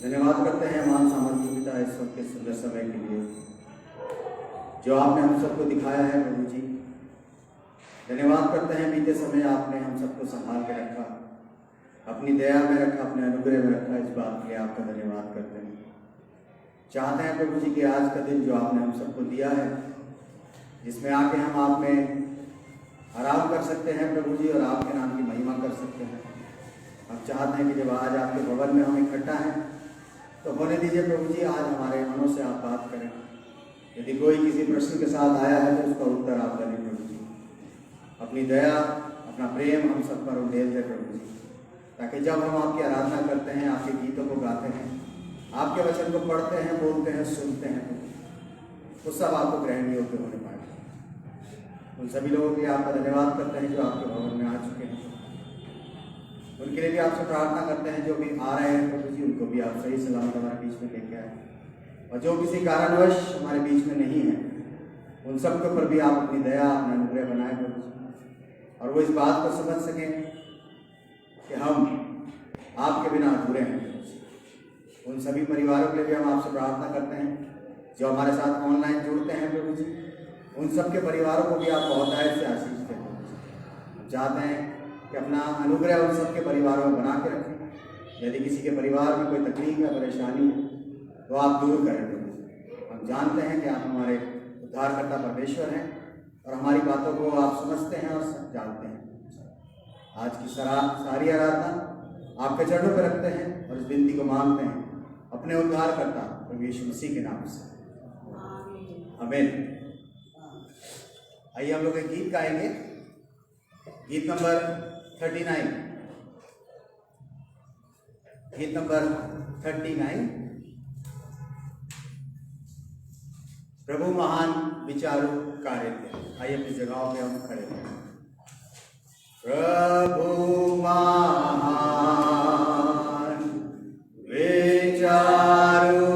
धन्यवाद करते हैं मान सामर्थ्य पिता इस वक्त के सुंदर समय के लिए जो आपने हम सबको दिखाया है प्रभु जी। धन्यवाद करते हैं बीते समय आपने हम सबको संभाल के रखा, अपनी दया में रखा, अपने अनुग्रह में रखा। इस बात के लिए आपका धन्यवाद करते हैं। चाहते हैं प्रभु जी कि आज का दिन जो आपने हम सबको दिया है, जिसमें आके हम आप में आराम कर सकते हैं प्रभु जी और आपके नाम की महिमा कर सकते हैं। हम चाहते हैं कि जब आज आपके भवन में हम इकट्ठा हैं तो होने दीजिए प्रभु जी, आज हमारे मनों से आप बात करें। यदि कोई किसी प्रश्न के साथ आया है तो उसका उत्तर आप दें प्रभु जी। अपनी दया, अपना प्रेम हम सब पर उंडेल दें प्रभु जी, ताकि जब हम आपकी आराधना करते हैं, आपके गीतों को गाते हैं, आपके वचन को पढ़ते हैं, बोलते हैं, सुनते हैं, तो सब आपको ग्रहण योग्य होने पाए। उन सभी लोगों के लिए आपका धन्यवाद करते हैं जो आपके भवन में आ चुके हैं। उनके लिए भी आपसे प्रार्थना करते हैं जो भी आ रहे हैं प्रभु जी, उनको भी आप सही सलामत हमारे बीच में लेके आए। और जो किसी कारणवश हमारे बीच में नहीं है, उन सब के ऊपर भी आप अपनी दया, अपना अनुग्रह बनाए प्रभु जी, और वो इस बात को समझ सकें कि हम आपके बिना अधूरे हैं। उन सभी परिवारों के लिए भी हम आपसे प्रार्थना करते हैं जो हमारे साथ ऑनलाइन जुड़ते हैं प्रभु जी। उन सब के परिवारों को भी आप बहुतायत से आशीष दें प्रभु जी। हम चाहते हैं कि अपना अनुग्रह उन सब के परिवारों में बना के रखें। यदि किसी के परिवार में कोई तकलीफ या परेशानी है तो आप दूर करें प्रभु जी। हम जानते हैं कि आप हमारे उद्धारकर्ता परमेश्वर हैं और हमारी बातों को आप समझते हैं और जानते हैं। आज की सारी आराधना आपके चरणों पर रखते हैं और इस विनती को मांगते हैं अपने उद्धारकर्ता प्रभु यीशु मसीह के नाम से, आमीन। आइए हम लोग एक गीत गाएंगे, गीत नंबर 39। गीत नंबर 39, प्रभु महान विचारों कार्य थे। आइए अपनी जगहों पे हम खड़े हैं। प्रभु महान विचारों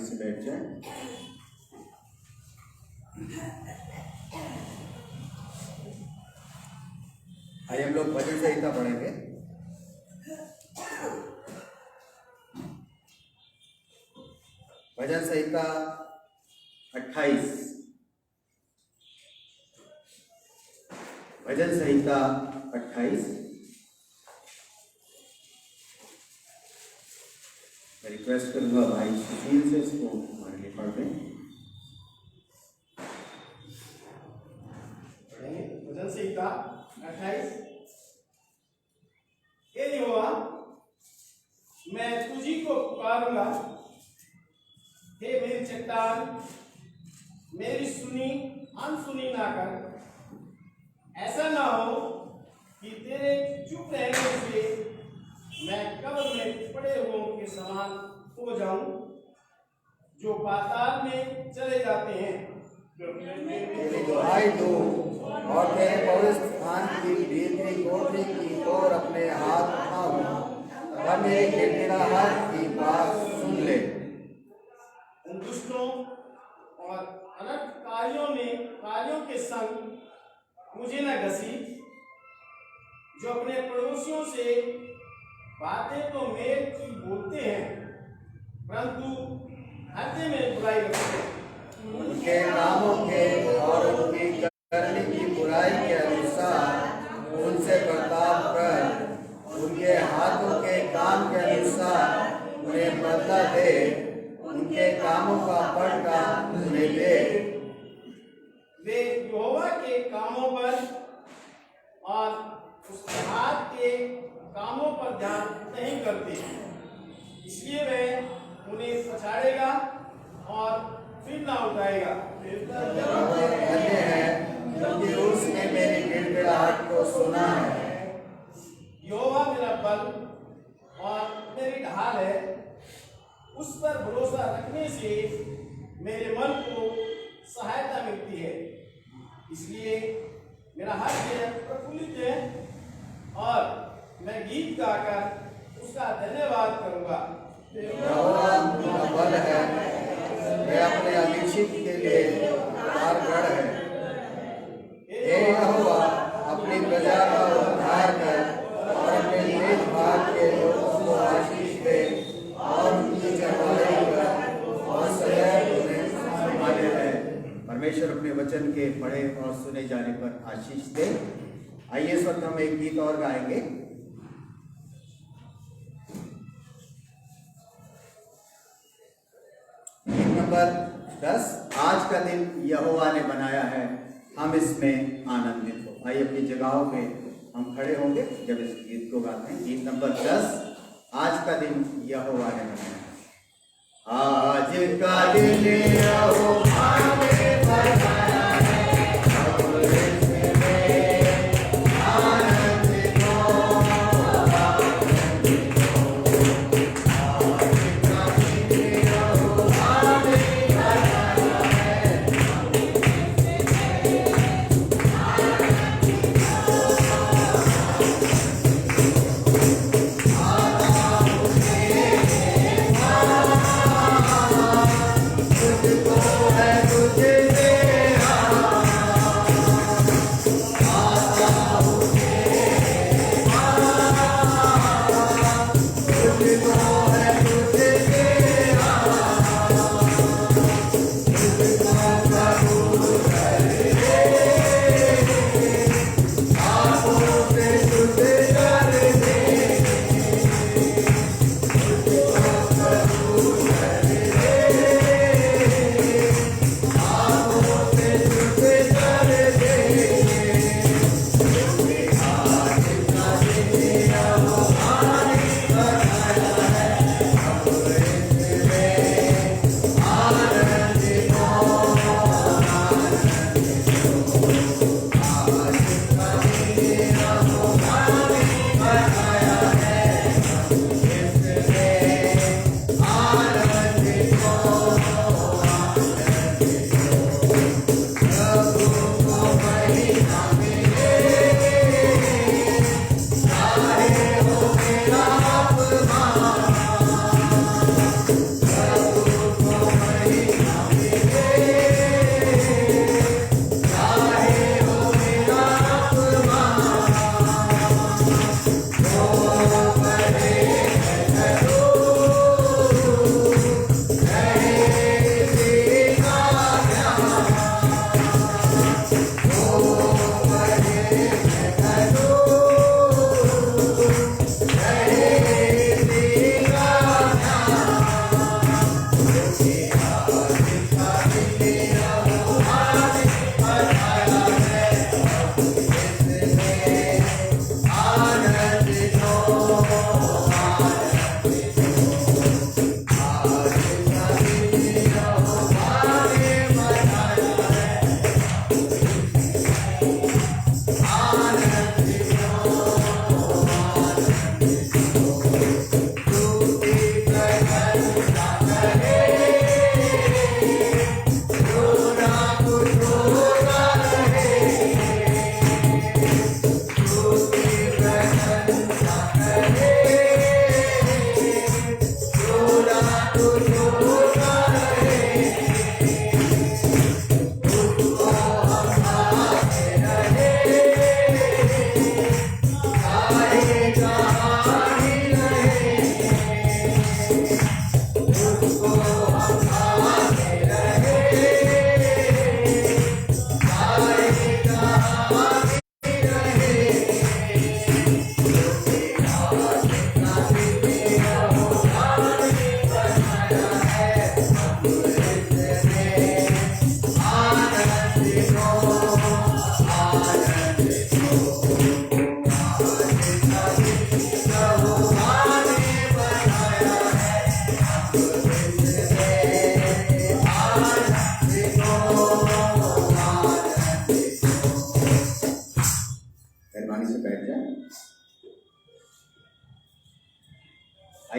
से बैठ जाए। आइए हम लोग भजन संहिता पढ़ेंगे। भजन संहिता 28। भजन संहिता 28। मैं रिक्वेस्ट करूंगा भाई सुशील से इसको हमारे लिए पढ़ दें। भजन संहिता 28। हे यहोवा, मैं तुझी को पुकारूंगा, हे मेरी चट्टान, मेरी सुनी अनसुनी ना कर। ऐसा ना हो कि तेरे चुप रहने से मैं कब्र में पड़े हुओं के समान हो जाऊं, जो पाताल में चले जाते हैं। तेरी दुहाई दो और तेरे पवित्र स्थान की भीतरी कोठरी की ओर अपने हाथ उठाऊं, तब मेरी गिड़गिड़ाहट की बात सुन ले। उन दुष्टों और अनर्थ कार्यों के संग मुझे न घसीट, जो अपने पड़ोसियों से बातें तो मेल की बोलते हैं, परंतु हृदय में बुराई रखते हैं। उनके कामों के और उनकी करने की बुराई के अनुसार उनसे बर्ताव कर, उनके हाथों के काम के अनुसार उन्हें बदला दे, उनके कामों का पलटा उन्हें दे। वे यहोवा के कामों पर और उसके हाथ के कामों पर ध्यान नहीं करते, इसलिए वह उन्हें पछाड़ेगा और फिर ना उठाएगा। धन्य है क्योंकि उसने मेरी गिड़गिड़ाहट को सुना है। यहोवा मेरा बल और मेरी ढाल है, उस पर भरोसा रखने से मेरे मन को सहायता मिलती है। इसलिए मेरा हृदय प्रफुल्लित है और मैं गीत गाकर उसका धन्यवाद करूंगा। यहोवा मेरा बल है, वह अपने अभिषिक्त के लिए उद्धारगढ़ है। हे यहोवा, अपनी प्रजा का उद्धार कर और अपने निज भाग के लोगों को आशीष दे और उनकी चढ़ाई कर और सदैव उन्हें संभाले रहे। परमेश्वर अपने वचन के पढ़े और सुने जाने पर आशीष दे। आइए इस वक्त हम एक गीत और गाएंगे। गीत नंबर 10। आज का दिन यहोवा ने बनाया है, हम इसमें आनंदित हो। आइए अपनी जगहों पे हम खड़े होंगे जब इस गीत को गाते हैं। गीत नंबर 10। आज का दिन यहोवा ने बनाया है। आज का दिन यहोवा ने बनाया है, हम इसमें आनंदित हो। आज का दिन यहोवा ने बनाया है, हम इसमें आनंदित हो।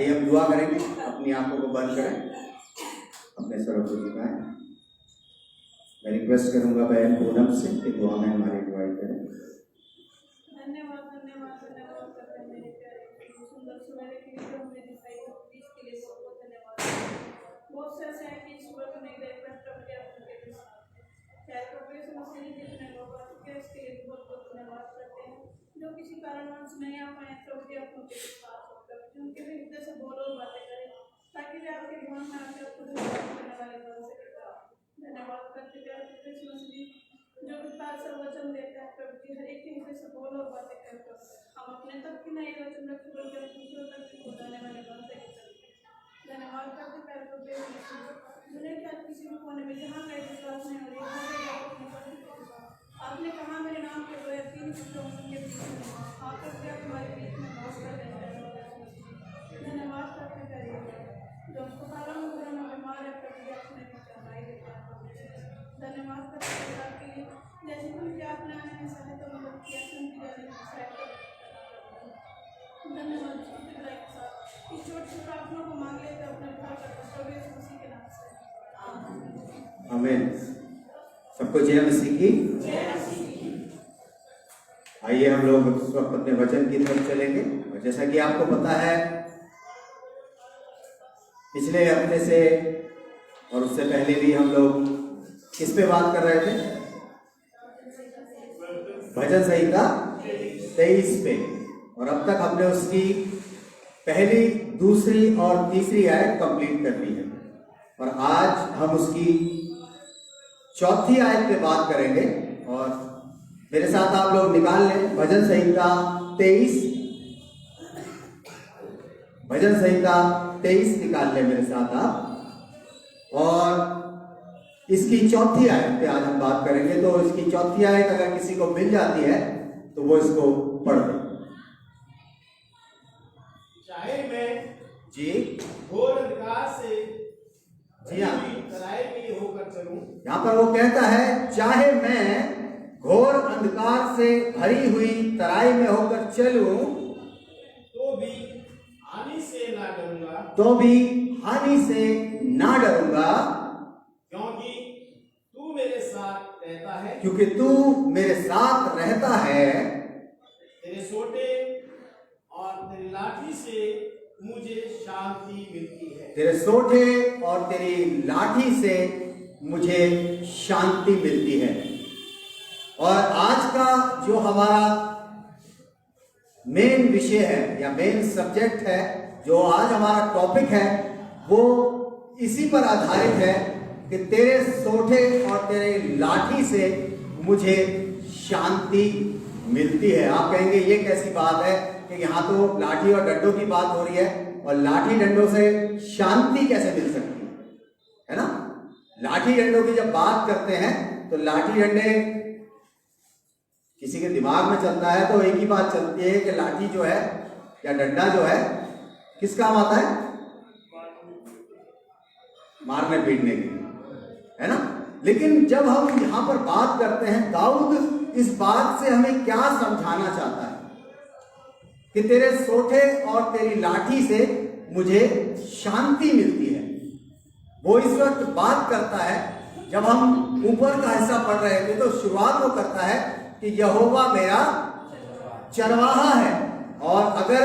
आइए हम दुआ करेंगे, अपनी आंखों को बंद करें, अपने सरों को झुकाएं। मैं रिक्वेस्ट करूंगा बहन पूनम से कि दुआ में हमारी अगुवाई करें। धन्यवाद धन्यवाद धन्यवाद करते हैं मेरे प्यारे सुंदर सवेरे के लिए जो हमें दिखाई दो प्लीज के लिए बहुत बहुत धन्यवाद। बहुत से ऐसे हैं कि सुबह को नहीं देख पाए प्रभु के आपके के साथ चाहे प्रभु यीशु मसीह ने जितने लोग आ चुके हैं इसके लिए बहुत बहुत धन्यवाद करते हैं। जो किसी कारणवश नहीं आ पाए प्रभु के आपके के साथ होकर उनके भी हृदय से बोलो और बातें करें ताकि वे आपके ध्यान में आकर खुद करने वाले बन सके। धन्यवाद करते प्यारे प्रभु यीशु मसीह जो विस्तार से वचन देता है प्रभु जी हर एक हिस्से से बोलो और बातें करते हम अपने तक की नहीं वचन रख बल्कि दूसरों तक भी पहुंचाने वाले बन सके। धन्यवाद करते प्यारे प्रभु यीशु मसीह दुनिया के आज किसी भी कोने में जहाँ कहीं विश्वास नहीं हो रही आपने कहा मेरे नाम के 2 या 3 पुत्रों के बीच में आकर के हमारे बीच में बात कर रहे हैं। धन्यवाद करते प्यारे जो अस्पतालों में कोरोना बीमार है प्रभु अपने चढ़ाई देते हैं। धन्यवाद करते हैं आपके लिए जैसे तुम क्या अपने आने में सहायता मदद किया सुनती जाने में सहायता। धन्यवाद छोटे भाई के साथ इस छोटे से प्रार्थना को मांग लेते अपने प्रभु यीशु मसीह के नाम से आमीन। सबको जय मसीह की। आइए हम लोग इस वक्त अपने वचन की तरफ चलेंगे और जैसा कि आपको पता है पिछले हफ्ते से और उससे पहले भी हम लोग किस पे बात कर रहे थे? भजन संहिता 23 पे, और अब तक हमने उसकी पहली, दूसरी और तीसरी आयत कंप्लीट कर ली है और आज हम उसकी चौथी आयत पे बात करेंगे। और मेरे साथ आप लोग निकाल लें भजन संहिता 23, भजन संहिता 23 निकाल लें मेरे साथ आप, और इसकी चौथी आयत पे आज हम बात करेंगे। तो इसकी चौथी आयत अगर किसी को मिल जाती है तो वो इसको पढ़ दे। चाहे मैं जी घोर अंधकार से जी हाँ, तराई में होकर चलूं, यहाँ पर वो कहता है चाहे मैं घोर अंधकार से भरी हुई तराई में होकर चलूं तो भी हानि से ना डरूंगा, तो भी हानि से ना डरूंगा, क्योंकि तू मेरे साथ रहता है। क्योंकि तू मेरे साथ रहता है। तेरे सोटे और तेरी लाठी से मुझे शांति मिलती है। तेरे सोटे और तेरी लाठी से मुझे शांति मिलती है। और आज का जो हमारा मेन विषय है या मेन सब्जेक्ट है, जो आज हमारा टॉपिक है, वो इसी पर आधारित है कि तेरे सोटे और तेरे लाठी से मुझे शांति मिलती है। आप कहेंगे ये कैसी बात है कि यहाँ तो लाठी और डंडों की बात हो रही है और लाठी डंडों से शांति कैसे मिल सकती है ना? लाठी डंडों की जब बात करते हैं तो लाठी डंडे किसी के दिमाग में चलता है तो एक ही बात चलती है कि लाठी जो है या डंडा जो है किस काम आता है? मारने पीटने के लिए, है ना? लेकिन जब हम यहां पर बात करते हैं, दाऊद इस बात से हमें क्या समझाना चाहता है कि तेरे सोटे और तेरी लाठी से मुझे शांति मिलती है। वो इस वक्त बात करता है, जब हम ऊपर का हिस्सा पढ़ रहे थे तो शुरुआत वो करता है कि यहोवा मेरा चरवाहा है। और अगर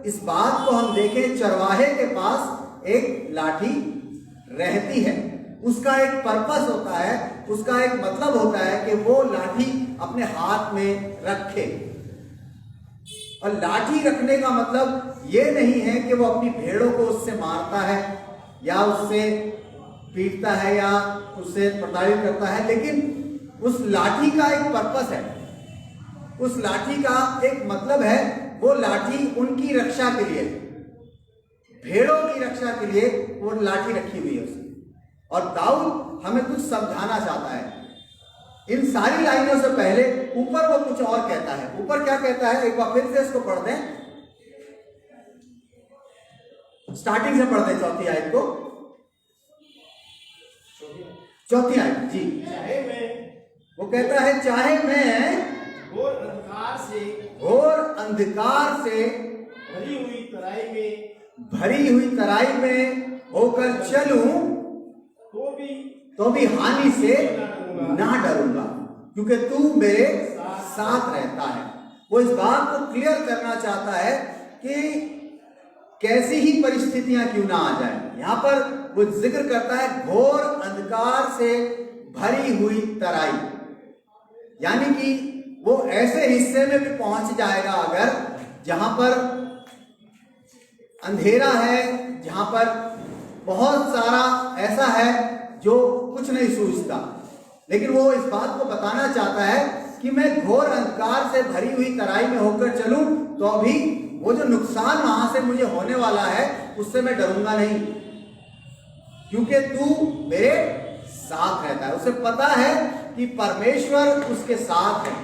इस बात को हम देखें, चरवाहे के पास एक लाठी रहती है, उसका एक पर्पस होता है, उसका एक मतलब होता है कि वो लाठी अपने हाथ में रखे। और लाठी रखने का मतलब ये नहीं है कि वो अपनी भेड़ों को उससे मारता है या उससे पीटता है या उससे प्रताड़ित करता है, लेकिन उस लाठी का एक पर्पस है, उस लाठी का एक मतलब है। वो लाठी उनकी रक्षा के लिए, भेड़ों की रक्षा के लिए वो लाठी रखी हुई है उसने। और दाऊद हमें कुछ समझाना चाहता है। इन सारी लाइनों से पहले ऊपर वो कुछ और कहता है। ऊपर क्या कहता है, एक बार फिर से इसको पढ़ दें, स्टार्टिंग से पढ़ दें चौथी आयत को। चौथी आयत जी, चाहे मैं वो कहता है चाहे मैं घोर अंधकार से भरी हुई तराई में भरी हुई तराई में होकर चलूं तो भी हानि से ना डरूंगा, क्योंकि तू मेरे साथ रहता है। वो इस बात को क्लियर करना चाहता है कि कैसी ही परिस्थितियां क्यों ना आ जाए। यहां पर वो जिक्र करता है घोर अंधकार से भरी हुई तराई, यानी कि वो ऐसे हिस्से में भी पहुंच जाएगा अगर जहां पर अंधेरा है, जहां पर बहुत सारा ऐसा है जो कुछ नहीं सूझता, लेकिन वो इस बात को बताना चाहता है कि मैं घोर अंधकार से भरी हुई तराई में होकर चलूं तो अभी वो जो नुकसान वहां से मुझे होने वाला है उससे मैं डरूंगा नहीं, क्योंकि तू मेरे साथ रहता है। उसे पता है कि परमेश्वर उसके साथ है।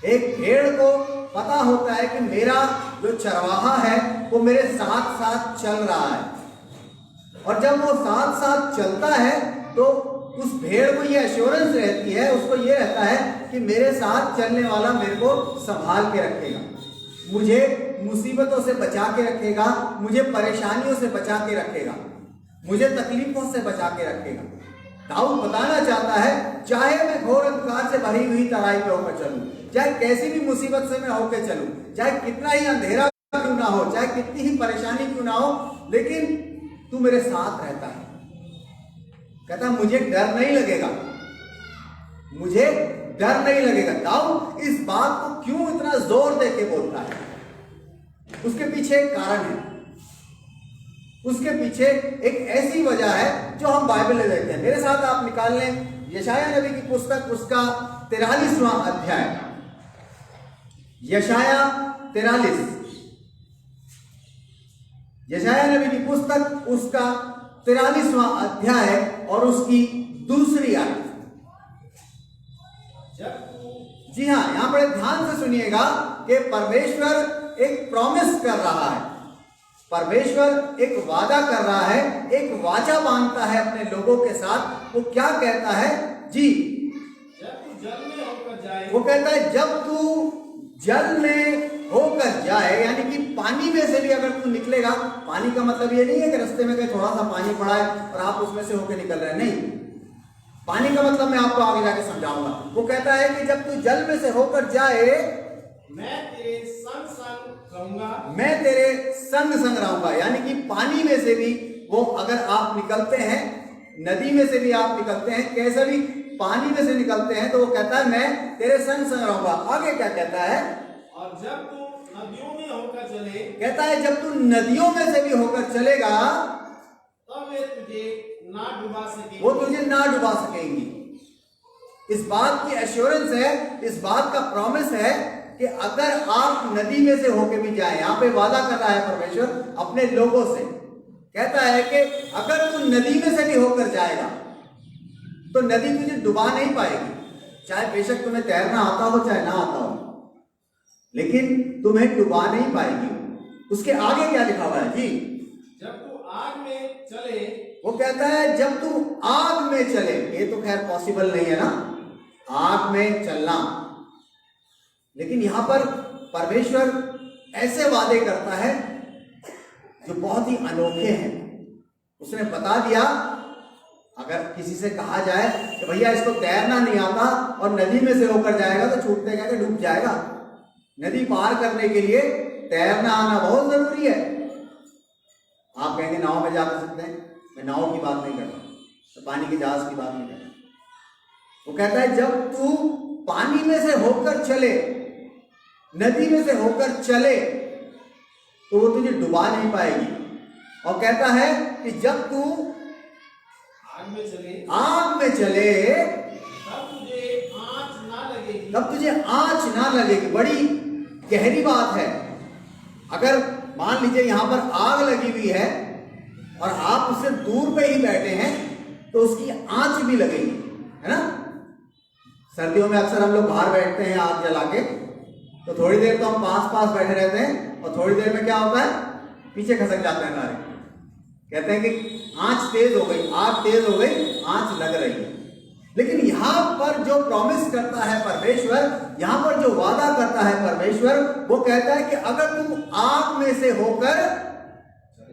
एक भेड़ को पता होता है कि मेरा जो चरवाहा है वो मेरे साथ साथ चल रहा है, और जब वो साथ साथ चलता है तो उस भेड़ को ये एश्योरेंस रहती है, उसको ये रहता है कि मेरे साथ चलने वाला मेरे को संभाल के रखेगा, मुझे मुसीबतों से बचा के रखेगा, मुझे परेशानियों से बचा के रखेगा, मुझे तकलीफों से बचा के रखेगा। दाऊद बताना चाहता है चाहे मैं घोर अंधकार से भरी हुई तराई पे होकर चलूं, चाहे कैसी भी मुसीबत से मैं होकर चलूं, चाहे कितना ही अंधेरा क्यों ना हो, चाहे कितनी ही परेशानी क्यों ना हो, लेकिन तू मेरे साथ रहता है। कहता मुझे डर नहीं लगेगा, मुझे डर नहीं लगेगा। दाऊद इस बात को क्यों इतना जोर देके बोलता है, उसके पीछे एक कारण है, उसके पीछे एक ऐसी वजह है जो हम बाइबल में देखते हैं। मेरे साथ आप निकाल लें यशायाह नबी की पुस्तक, उसका 43वां अध्याय, यशायाह 43, यशायाह नबी की पुस्तक उसका 43वां अध्याय और उसकी दूसरी आयत। जी हाँ, यहां पर ध्यान से सुनिएगा कि परमेश्वर एक प्रॉमिस कर रहा है, परमेश्वर एक वादा कर रहा है, एक वाचा बांधता है अपने लोगों के साथ। वो क्या कहता है जी, जब तू जल में होकर जाए, वो कहता है जब तू जल में होकर जाए, यानी कि पानी में से भी अगर तू निकलेगा, पानी का मतलब ये नहीं है कि रास्ते में कहीं थोड़ा सा पानी पड़ा है और आप उसमें से होकर निकल रहे हैं, नहीं, पानी का मतलब मैं आपको आगे जाके समझाऊंगा। वो कहता है कि जब तू जल में से होकर जाए मैं तेरे संग संग रहूंगा, मैं तेरे संग संग रहूंगा, यानी कि पानी में से भी वो अगर आप निकलते हैं, नदी में से भी आप निकलते हैं, कैसे भी पानी में से निकलते हैं, तो वो कहता है मैं तेरे संग संग रहूंगा। आगे क्या कहता है, और जब तू नदियों में होकर चले, कहता है जब तू नदियों में से भी होकर चलेगा तब वे तुझे ना डुबा सकेंगे, वो तुझे ना डुबा सकेंगी। इस बात की एश्योरेंस है, इस बात का प्रॉमिस है कि अगर आप नदी में से होकर भी जाएं, यहाँ पे वादा कर रहा है परमेश्वर अपने लोगों से, कहता है कि अगर तू नदी में से भी होकर जाएगा तो नदी तुझे डुबा नहीं पाएगी, चाहे बेशक तुम्हें तैरना आता हो चाहे ना आता हो, लेकिन तुम्हें डुबा नहीं पाएगी। उसके आगे क्या लिखा हुआ है जी, जब तू आग में चले, वो कहता है जब तू आग में चले। ये तो खैर पॉसिबल नहीं है ना, आग में चलना, लेकिन यहां पर परमेश्वर ऐसे वादे करता है जो बहुत ही अनोखे हैं। उसने बता दिया, अगर किसी से कहा जाए कि भैया इसको तैरना नहीं आता और नदी में से होकर जाएगा तो छूटते क्या डूब जाएगा। नदी पार करने के लिए तैरना आना बहुत जरूरी है। आप कहेंगे नाव में जा सकते हैं, मैं नाव की बात नहीं कर रहा, तो पानी के जहाज की बात नहीं कर रहा। वो कहता है जब तू पानी में से होकर चले, नदी में से होकर चले, तो वो तुझे डुबा नहीं पाएगी। और कहता है कि जब तू आग में चले, तब तुझे आँच ना लगेगी, तब तुझे आँच ना लगेगी। बड़ी गहरी बात है। अगर मान लीजिए यहां पर आग लगी हुई है और आप उससे दूर पे ही बैठे हैं तो उसकी आँच भी लगेगी, है ना। सर्दियों में अक्सर हम लोग बाहर बैठते हैं आग जला के, तो थोड़ी देर तो हम पास पास बैठे रहते हैं और थोड़ी देर में क्या होता है, पीछे खसक जाते हैं नारे। कहते हैं कि आँच तेज हो गई, आग तेज हो गई, आँच लग रही है। लेकिन यहां पर जो प्रॉमिस करता है परमेश्वर, यहां पर जो वादा करता है परमेश्वर, वो कहता है कि अगर तुम आग में से होकर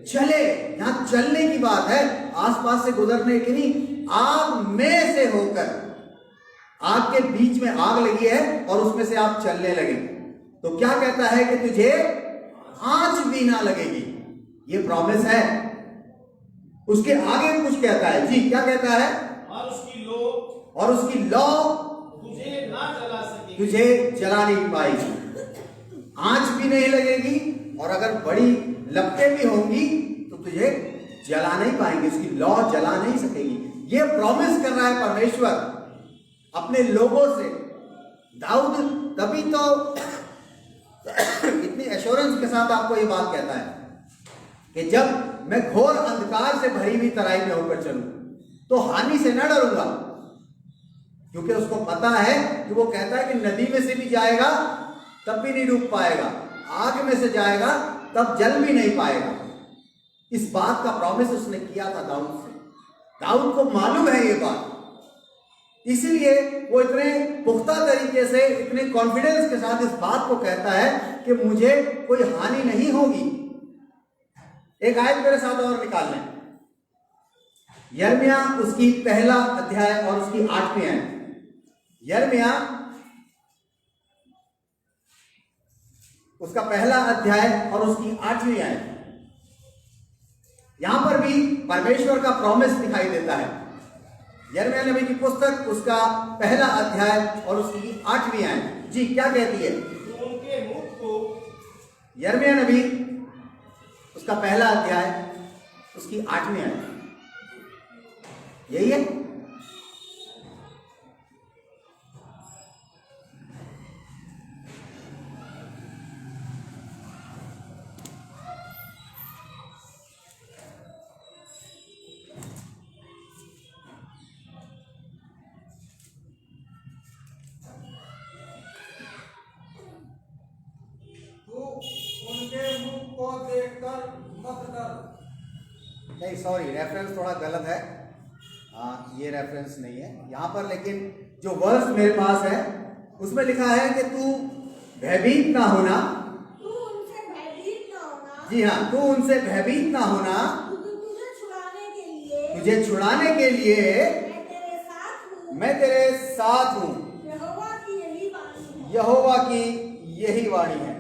चले, यहां चलने की बात है, आसपास से गुजरने की नहीं, आग में से होकर, आग के बीच में आग लगी है और उसमें से आप चलने लगे, तो क्या कहता है कि तुझे आंच भी ना लगेगी। ये प्रॉमिस है। उसके आगे कुछ कहता है जी, क्या कहता है? और उसकी लौ तुझे ना जला सकेगी, तुझे जला नहीं पाएगी, आंच भी नहीं लगेगी, और अगर बड़ी लपटें भी होंगी तो तुझे जला नहीं पाएंगे, उसकी लौ जला नहीं सकेगी। ये प्रॉमिस कर रहा है परमेश्वर अपने लोगों से। दाऊद तभी तो इतनी एश्योरेंस के साथ आपको ये बात कहता है कि जब मैं घोर अंधकार से भरी हुई तराई में होकर चलूं तो हानि से न डरूंगा, क्योंकि उसको पता है कि वो कहता है कि नदी में से भी जाएगा तब भी नहीं डूब पाएगा, आग में से जाएगा तब जल भी नहीं पाएगा। इस बात का प्रॉमिस उसने किया था दाऊद से। दाऊद को मालूम है ये बात, इसीलिए वो इतने पुख्ता तरीके से, इतने कॉन्फिडेंस के साथ इस बात को कहता है कि मुझे कोई हानि नहीं होगी। एक आयत मेरे साथ और निकाल लें, यिर्मयाह उसकी पहला अध्याय और उसकी 8वीं आयत। यिर्मयाह उसका पहला अध्याय और उसकी 8वीं आयत। यहां पर भी परमेश्वर का प्रॉमिस दिखाई देता है। यिर्मयाह नबी की पुस्तक, उसका पहला अध्याय और उसकी 8वीं आयत जी, क्या कहती है? उनके मुख को, यिर्मयाह नबी उसका पहला अध्याय उसकी 8वीं आयत, यही है। उनके मुख को देखकर मत डर। नहीं, सॉरी, रेफरेंस थोड़ा गलत है। ये रेफरेंस नहीं है यहाँ पर, लेकिन जो वर्स मेरे पास है उसमें लिखा है कि तू भयभीत ना होना। तू उनसे भयभीत ना होना। जी हाँ, तू उनसे भयभीत ना होना, तुझे छुड़ाने के लिए, तुझे छुड़ाने के लिए मैं तेरे साथ हूँ। मैं तेरे साथ हूँ। यहोवा की यही वाणी है। यहोवा की यही वाणी है।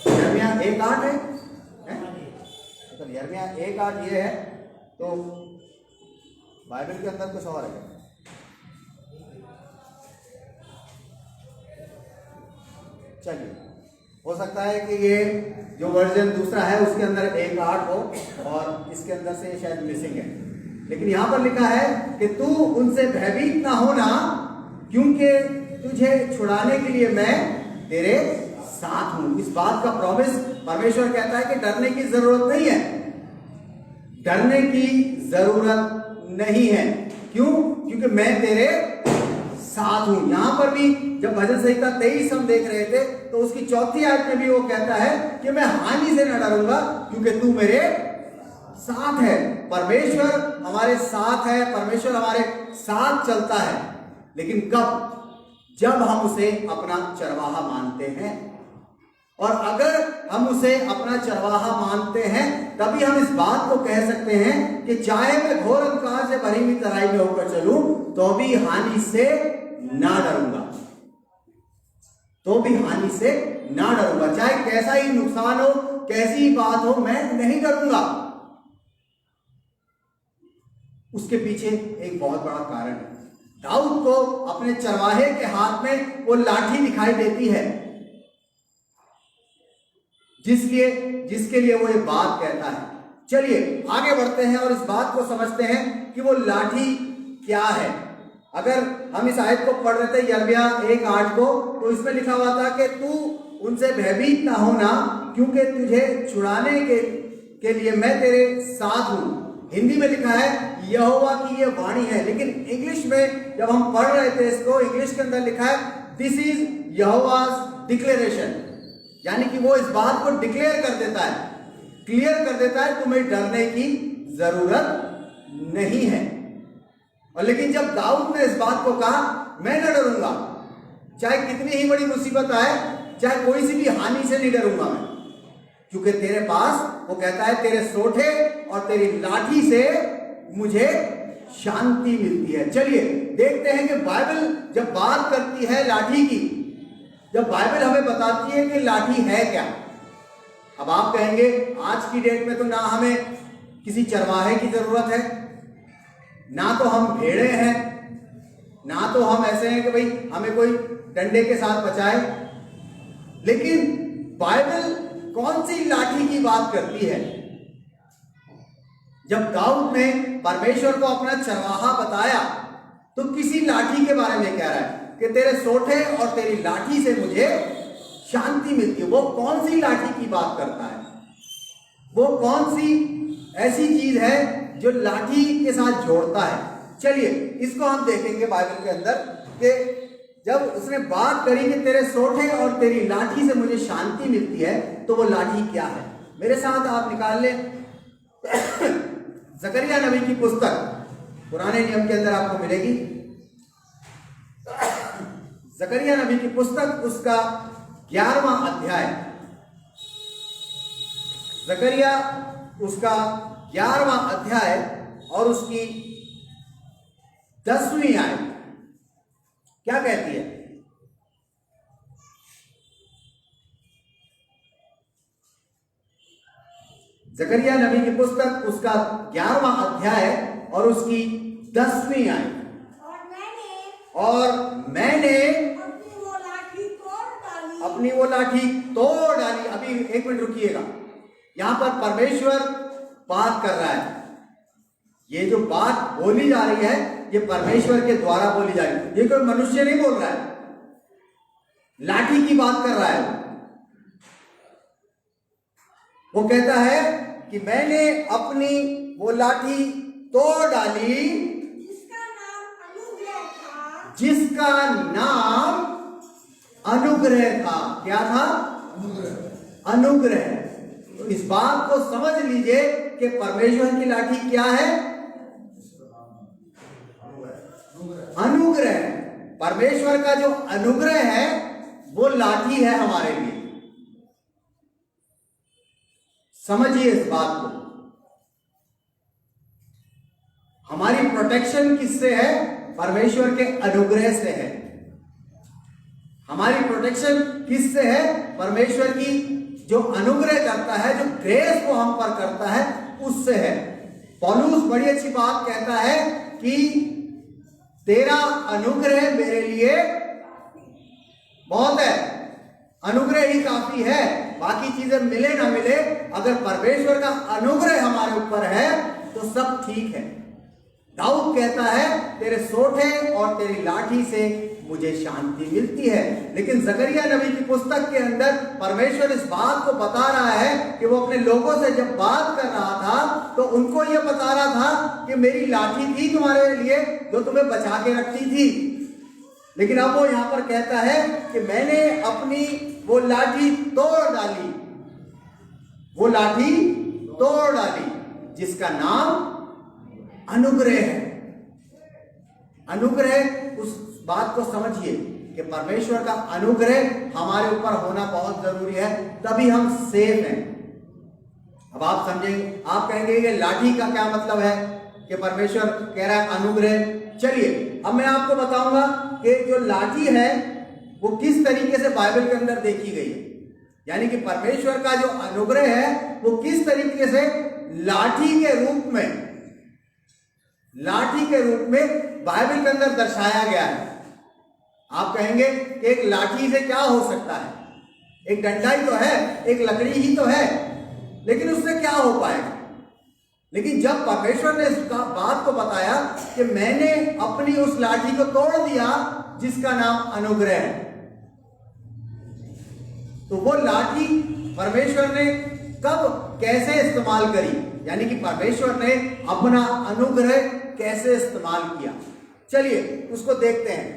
यिर्मयाह 1:8 है, मतलब यिर्मयाह 1:8 ये है, तो बाइबल के अंदर कुछ और है। चलिए, हो सकता है कि ये जो वर्जन दूसरा है उसके अंदर 1:8 हो और इसके अंदर से शायद मिसिंग है, लेकिन यहां पर लिखा है कि तू उनसे भयभीत ना होना, क्योंकि तुझे छुड़ाने के लिए मैं तेरे साथ हूं। इस बात का प्रॉमिस परमेश्वर कहता है कि डरने की जरूरत नहीं है, डरने की जरूरत नहीं है। क्यों? क्योंकि मैं तेरे साथ हूं। यहां पर भी जब भजन संहिता 23 हम देख रहे थे तो उसकी 4थी आयत में भी वो कहता है कि मैं हानि से न डरूंगा, क्योंकि तू मेरे साथ है। परमेश्वर हमारे साथ है, परमेश्वर हमारे साथ चलता है, लेकिन कब? जब हम उसे अपना चरवाहा मानते हैं। और अगर हम उसे अपना चरवाहा मानते हैं तभी हम इस बात को कह सकते हैं कि चाहे मैं घोर अंधकार से भरी हुई तराई में होकर चलूं तो भी हानि से ना डरूंगा, तो भी हानि से ना डरूंगा। चाहे कैसा ही नुकसान हो, कैसी ही बात हो, मैं नहीं डरूंगा। उसके पीछे एक बहुत बड़ा कारण है। दाऊद को अपने चरवाहे के हाथ में वो लाठी दिखाई देती है जिसके लिए वो ये बात कहता है। चलिए आगे बढ़ते हैं और इस बात को समझते हैं कि वो लाठी क्या है। अगर हम इस आयत को पढ़ रहे थे यिर्मयाह 1:8 को, तो इसमें लिखा हुआ था कि तू उनसे भयभीत ना होना, क्योंकि तुझे छुड़ाने के लिए मैं तेरे साथ हूं। हिंदी में लिखा है यहोवा की ये वाणी है, लेकिन इंग्लिश में जब हम पढ़ रहे थे इसको, इंग्लिश के अंदर लिखा है दिस इज यहोवास डिक्लेरेशन, यानी कि वो इस बात को डिक्लेयर कर देता है, क्लियर कर देता है, तुम्हें डरने की जरूरत नहीं है। और लेकिन जब दाऊद ने इस बात को कहा, मैं न डरूंगा, चाहे कितनी ही बड़ी मुसीबत आए, चाहे कोई सी भी हानि से नहीं डरूंगा मैं, क्योंकि तेरे पास, वो कहता है, तेरे सोठे और तेरी लाठी से मुझे शांति मिलती है। चलिए देखते हैं कि बाइबल जब बात करती है लाठी की, जब बाइबल हमें बताती है कि लाठी है क्या। अब आप कहेंगे आज की डेट में तो ना हमें किसी चरवाहे की जरूरत है, ना तो हम भेड़े हैं, ना तो हम ऐसे हैं कि भाई हमें कोई डंडे के साथ बचाए, लेकिन बाइबल कौन सी लाठी की बात करती है। जब दाऊद ने परमेश्वर को अपना चरवाहा बताया तो किसी लाठी के बारे में कह रहा है कि तेरे सोठे और तेरी लाठी से मुझे शांति मिलती है। वो कौन सी लाठी की बात करता है, वो कौन सी ऐसी चीज है जो लाठी के साथ जोड़ता है। चलिए इसको हम देखेंगे बाइबल के अंदर कि जब उसने बात करी कि तेरे सोठे और तेरी लाठी से मुझे शांति मिलती है, तो वो लाठी क्या है। मेरे साथ आप निकाल ले जकरिया नबी की पुस्तक, पुराने नियम के अंदर आपको मिलेगी। जकरिया नबी की पुस्तक, उसका 11वां अध्याय, जकरिया उसका 11वां अध्याय और उसकी 10वीं आयत क्या कहती है। जकरिया नबी की पुस्तक, उसका 11वां अध्याय और उसकी 10वीं आयत। और मैंने अपनी वो लाठी तोड़ डाली। अभी एक मिनट रुकिएगा, यहां पर परमेश्वर बात कर रहा है। ये जो बात बोली जा रही है ये परमेश्वर के द्वारा बोली जा रही है, ये कोई मनुष्य नहीं बोल रहा है, लाठी की बात कर रहा है। वो कहता है कि मैंने अपनी वो लाठी तोड़ डाली जिसका नाम अनुग्रह था। क्या था? अनुग्रह। तो इस बात को समझ लीजिए कि परमेश्वर की लाठी क्या है? अनुग्रह। परमेश्वर का जो अनुग्रह है वो लाठी है हमारे लिए। समझिए इस बात को। हमारी प्रोटेक्शन किससे है? परमेश्वर के अनुग्रह से है। हमारी प्रोटेक्शन किससे है? परमेश्वर की जो अनुग्रह करता है, जो ग्रेस को हम पर करता है, उससे है। पौलुस बड़ी अच्छी बात कहता है कि तेरा अनुग्रह मेरे लिए बहुत है, अनुग्रह ही काफी है, बाकी चीजें मिले ना मिले, अगर परमेश्वर का अनुग्रह हमारे ऊपर है तो सब ठीक है। दाऊद कहता है तेरे सोठे और तेरी लाठी से मुझे शांति मिलती है। लेकिन जकरिया नबी की पुस्तक के अंदर परमेश्वर इस बात को बता रहा है कि वो अपने लोगों से जब बात कर रहा था तो उनको ये बता रहा था कि मेरी लाठी थी तुम्हारे लिए जो तुम्हें बचा के रखती थी। लेकिन अब वो यहां पर कहता है कि मैंने अपनी वो लाठी तोड़ डाली, वो लाठी तोड़ डाली जिसका नाम अनुग्रह है। अनुग्रह, उस बात को समझिए कि परमेश्वर का अनुग्रह हमारे ऊपर होना बहुत जरूरी है, तभी हम सेफ हैं। अब आप समझेंगे, आप कहेंगे कि लाठी का क्या मतलब है कि परमेश्वर कह रहा है अनुग्रह। चलिए अब मैं आपको बताऊंगा कि जो लाठी है वो किस तरीके से बाइबल के अंदर देखी गई है, यानी कि परमेश्वर का जो अनुग्रह है वो किस तरीके से लाठी के रूप में, लाठी के रूप में बाइबल के अंदर दर्शाया गया है। आप कहेंगे कि एक लाठी से क्या हो सकता है, एक डंडा ही तो है, एक लकड़ी ही तो है, लेकिन उससे क्या हो पाएगा। लेकिन जब परमेश्वर ने इस बात को बताया कि मैंने अपनी उस लाठी को तोड़ दिया जिसका नाम अनुग्रह है, तो वो लाठी परमेश्वर ने कब कैसे इस्तेमाल करी, यानी कि परमेश्वर ने अपना अनुग्रह कैसे इस्तेमाल किया। चलिए उसको देखते हैं।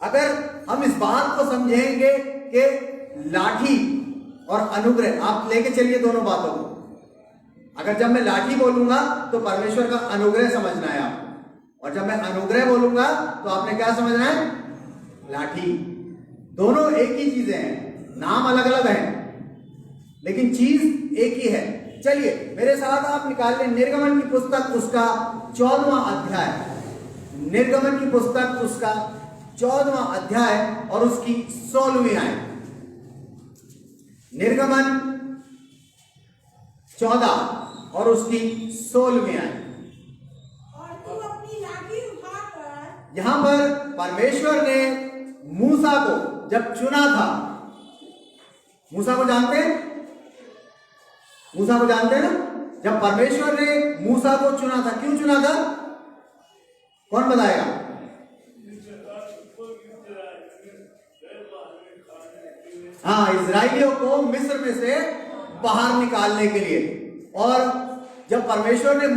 अगर हम इस बात को समझेंगे कि लाठी और अनुग्रह, आप लेके चलिए दोनों बातों को। अगर जब मैं लाठी बोलूंगा तो परमेश्वर का अनुग्रह समझना है आपको, और जब मैं अनुग्रह बोलूंगा तो आपने क्या समझना है? लाठी। दोनों एक ही चीजें हैं, नाम अलग अलग हैं लेकिन चीज एक ही है। चलिए मेरे साथ आप निकाल लें निर्गमन की पुस्तक उसका 14वां अध्याय, निर्गमन की पुस्तक उसका 14वां अध्याय और उसकी 16वीं आयत। निर्गमन 14 और उसकी 16वीं आयत। और तू अपनी लाठी उठाकर, यहां पर परमेश्वर ने मूसा को जब चुना था, मूसा को जानते हैं, मूसा को जानते हैं ना? जब परमेश्वर ने मूसा को चुना था, क्यों चुना था? कौन बताएगा? हाँ, इजराइलियों को मिस्र में से बाहर निकालने के लिए। और जब परमेश्वर ने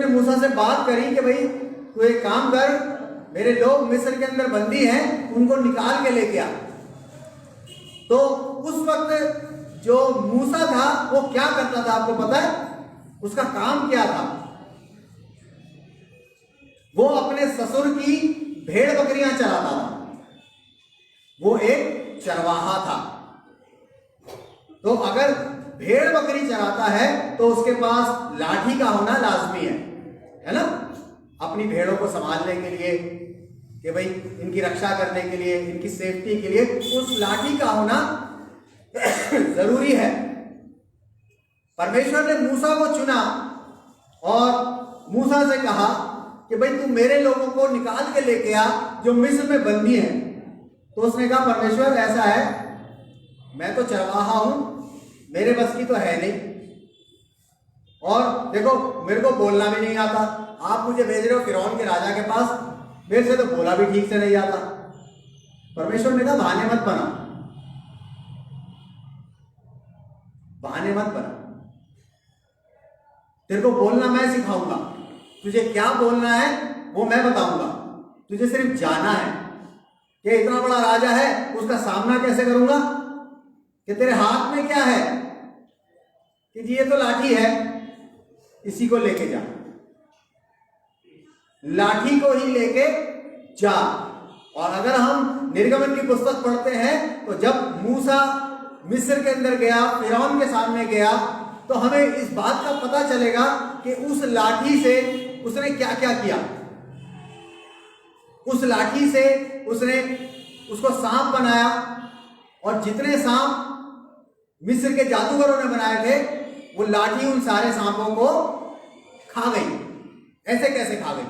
मूसा से बात करी कि भाई तू एक काम कर, मेरे लोग मिस्र के अंदर बंदी हैं, उनको निकाल के लेके आ। तो उस वक्त जो मूसा था वो क्या करता था आपको पता है? उसका काम क्या था? वो अपने ससुर की भेड़ बकरियां चराता था, वो एक चरवाहा था। तो अगर भेड़ बकरी चराता है तो उसके पास लाठी का होना लाजमी है ना? अपनी भेड़ों को संभालने के लिए, कि भाई इनकी रक्षा करने के लिए, इनकी सेफ्टी के लिए उस लाठी का होना जरूरी है। परमेश्वर ने मूसा को चुना और मूसा से कहा कि भाई तू मेरे लोगों को निकाल के लेके आ जो मिस्र में बंदी हैं। तो उसने कहा परमेश्वर ऐसा है, मैं तो चरवाहा हूं, मेरे बस की तो है नहीं, और देखो मेरे को बोलना भी नहीं आता, आप मुझे भेज रहे हो फिरौन के राजा के पास, मेरे से तो बोला भी ठीक से नहीं आता। परमेश्वर ने कहा बहाने मत बना, बहाने मत बना, तेरे को बोलना मैं सिखाऊंगा, तुझे क्या बोलना है वो मैं बताऊंगा, तुझे सिर्फ जाना है कि इतना बड़ा राजा है उसका सामना कैसे करूंगा, कि तेरे हाथ में क्या है, कि जी ये तो लाठी है, इसी को लेके जा, लाठी को ही लेके जा। और अगर हम निर्गमन की पुस्तक पढ़ते हैं तो जब मूसा मिस्र के अंदर गया, फिरौन के सामने गया, तो हमें इस बात का पता चलेगा कि उस लाठी से उसने क्या क्या किया। उस लाठी से उसने उसको सांप बनाया, और जितने सांप मिस्र के जादूगरों ने बनाए थे वो लाठी उन सारे सांपों को खा गई। ऐसे कैसे खा गई?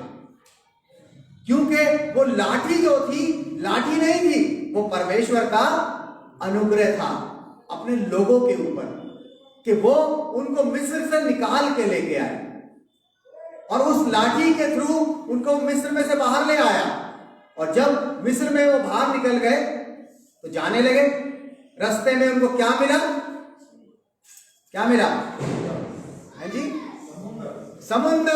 क्योंकि वो लाठी जो थी, लाठी नहीं थी, वो परमेश्वर का अनुग्रह था अपने लोगों के ऊपर, कि वो उनको मिस्र से निकाल के लेके आए, और उस लाठी के थ्रू उनको मिस्र में से बाहर ले आया। और जब मिस्र में वो बाहर निकल गए तो जाने लगे, रास्ते में उनको क्या मिला? क्या मिला? है जी, समुद्र।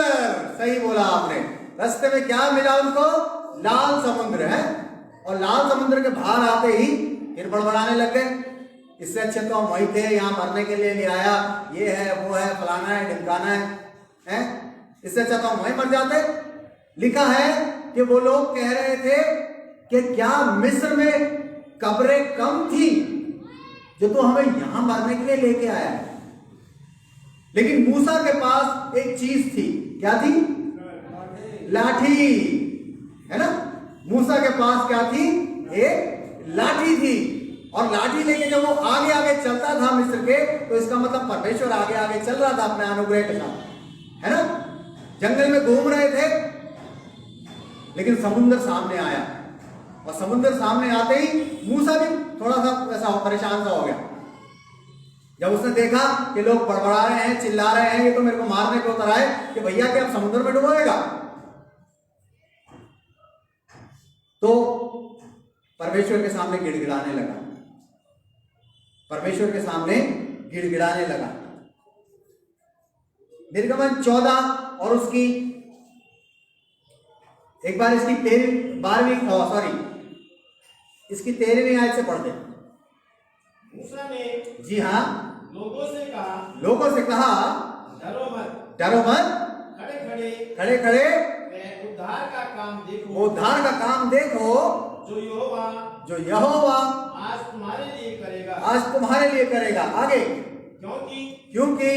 सही बोला आपने, रास्ते में क्या मिला उनको? लाल समुद्र है। और लाल समुद्र के बाहर आते ही फिर बड़बड़ाने लग गए, इससे अच्छे तो हम वही थे, यहाँ मरने के लिए नहीं आया, ये है वो है, फलाना है ढिमकाना है? इससे अच्छा तो हम वहीं मर जाते। लिखा है कि वो लोग कह रहे थे कि क्या मिस्र में कब्रें कम थी जो तो हमें यहां मरने के लिए लेके आया है? लेकिन मूसा के पास एक चीज थी, क्या थी? लाठी, है ना? मूसा के पास क्या थी? एक लाठी थी। और लाठी लेके जब वो आगे आगे चलता था मिस्र के, तो इसका मतलब परमेश्वर आगे आगे चल रहा था अपने अनुग्रह के साथ, है ना? जंगल में घूम रहे थे, लेकिन समुद्र सामने आया, और समुद्र सामने आते ही मूसा भी थोड़ा सा ऐसा परेशान सा हो गया। जब उसने देखा कि लोग बड़बड़ा रहे हैं, चिल्ला रहे हैं, ये तो मेरे को मारने को उतर आए, कि भैया क्या अब समुद्र में डुबोएगा? तो परमेश्वर के सामने गिड़गिड़ाने लगा, परमेश्वर के सामने गिड़गिड़ाने लगा। निर्गमन 14 और उसकी एक बार इसकी 13वीं आयत से पढ़ दे। मूसा ने जी हाँ, लोगों से कहा डरो मत, खड़े खड़े उद्धार का काम देखो, उद्धार का काम देखो जो यहोवा आज तुम्हारे लिए करेगा। आगे, क्योंकि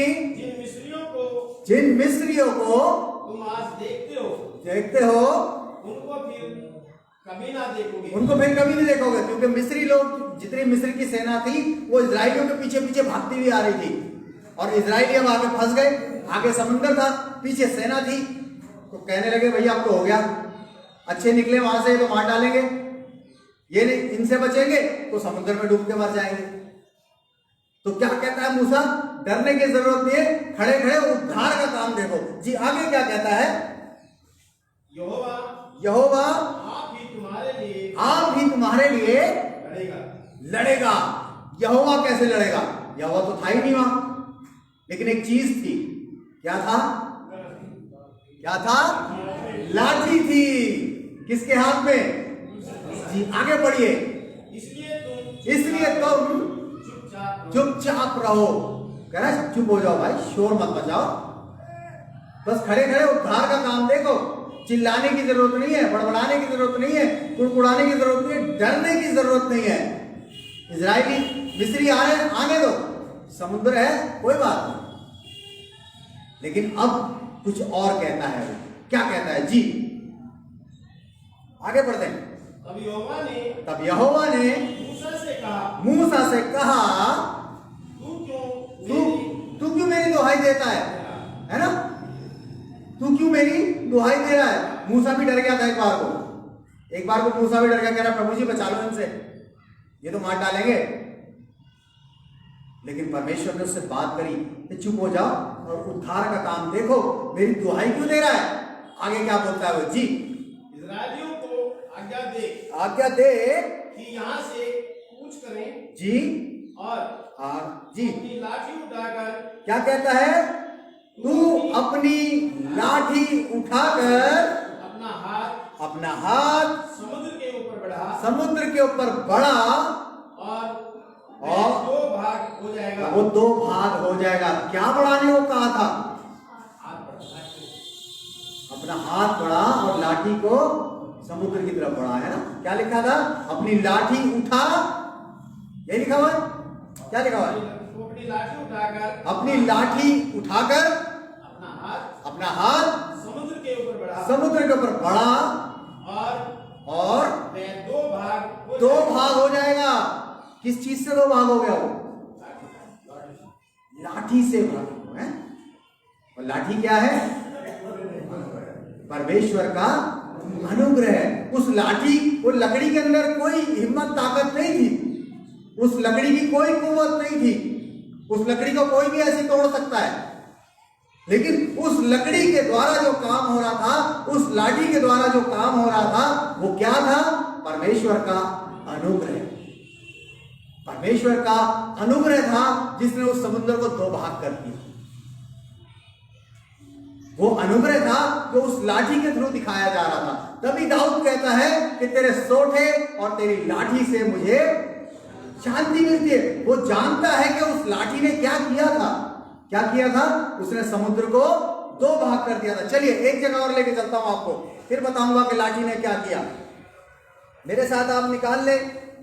जिन मिस्रियों को तुम आज देखते हो उनको फिर कभी नहीं देखोगे, क्योंकि मिस्री लोग, जितनी मिस्र की सेना थी वो इजराइलियों के पीछे पीछे भागती हुई आ रही थी, और इजराइली अब आगे फंस गए। आगे समुद्र था, पीछे सेना थी, तो कहने लगे भैया अब तो हो गया, अच्छे निकले वहां से तो मार डालेंगे, ये नहीं इनसे बचेंगे तो समुद्र में डूब के मर जाएंगे। तो क्या कहता है मूसा, डरने की जरूरत नहीं है, खड़े खड़े उद्धार का काम देखो। जी आगे क्या कहता है, यहोवा आप ही तुम्हारे लिए लड़ेगा। यहोवा कैसे लड़ेगा? यहोवा तो था ही नहीं वहां, लेकिन एक चीज थी। क्या था? लाठी थी। किसके हाथ में? जी आगे पढ़िए। इसलिए तुम चुपचाप रहो। कह रहा है चुप हो जाओ भाई, शोर मत मचाओ, बस खड़े खड़े उद्धार का काम देखो। चिल्लाने की जरूरत नहीं है, बड़बड़ाने की जरूरत नहीं है, कुड़कुड़ाने की जरूरत नहीं है, डरने की जरूरत नहीं है। इजरायली मिस्री आ रहे हैं, आने दो, समुद्र है कोई बात नहीं। लेकिन अब कुछ और कहता है। क्या कहता है जी? आगे बढ़ते हैं। तब यहोवा ने मूसा से कहा तू क्यों मेरी दुहाई देता है ना? तू क्यों मेरी दुहाई दे रहा है? मूसा भी डर गया था एक बार को मूसा भी डर गया, कह रहा प्रभु जी बचा लो इनसे, ये तो मार डालेंगे। लेकिन परमेश्वर ने उससे बात करी कि चुप हो जाओ और उद्धार का काम देखो, मेरी दुहाई क्यों दे रहा है? आगे क्या बोलता है वो जी? इस्राएलियों को आज्ञा दे कि यहाँ से कूच करें जी, और जी अपनी लाठी उठाकर। क्या कहता है? तू अपनी लाठी उठाकर अपना हाथ समुद्र के ऊपर बढ़ा और दो भाग हो जाएगा। वो दो भाग हो जाएगा। क्या बढ़ाने को कहा था? अपना हाथ बढ़ा और लाठी को समुद्र की तरफ बढ़ा, है ना? क्या लिखा था? अपनी लाठी उठा, ये लिखा हुआ है। क्या लिखा हुआ है? अपनी लाठी उठाकर अपना हाथ समुद्र के ऊपर बढ़ा और दो भाग हो जाएगा। किस चीज से दो भाग हो गया? वो लाठी से भाग है। और लाठी क्या है? परमेश्वर का अनुग्रह है। उस लाठी, वो लकड़ी के अंदर कोई हिम्मत ताकत नहीं थी, उस लकड़ी की कोई कुव्वत नहीं थी, उस लकड़ी को कोई भी ऐसे तोड़ सकता है। लेकिन उस लकड़ी के द्वारा जो काम हो रहा था, उस लाठी के द्वारा जो काम हो रहा था, वो क्या था? परमेश्वर का अनुग्रह। परमेश्वर का अनुग्रह था जिसने उस समुद्र को दो भाग कर दिया। वो अनुग्रह था जो उस लाठी के थ्रू दिखाया जा रहा था। तभी दाऊद कहता है कि तेरे सोठे और तेरी लाठी से मुझे शांति मिलती है। वो जानता है कि उस लाठी ने क्या किया था। क्या किया था? उसने समुद्र को दो भाग कर दिया था। चलिए एक जगह और लेके चलता हूं आपको, फिर बताऊंगा कि लाठी ने क्या किया। मेरे साथ आप निकाल ले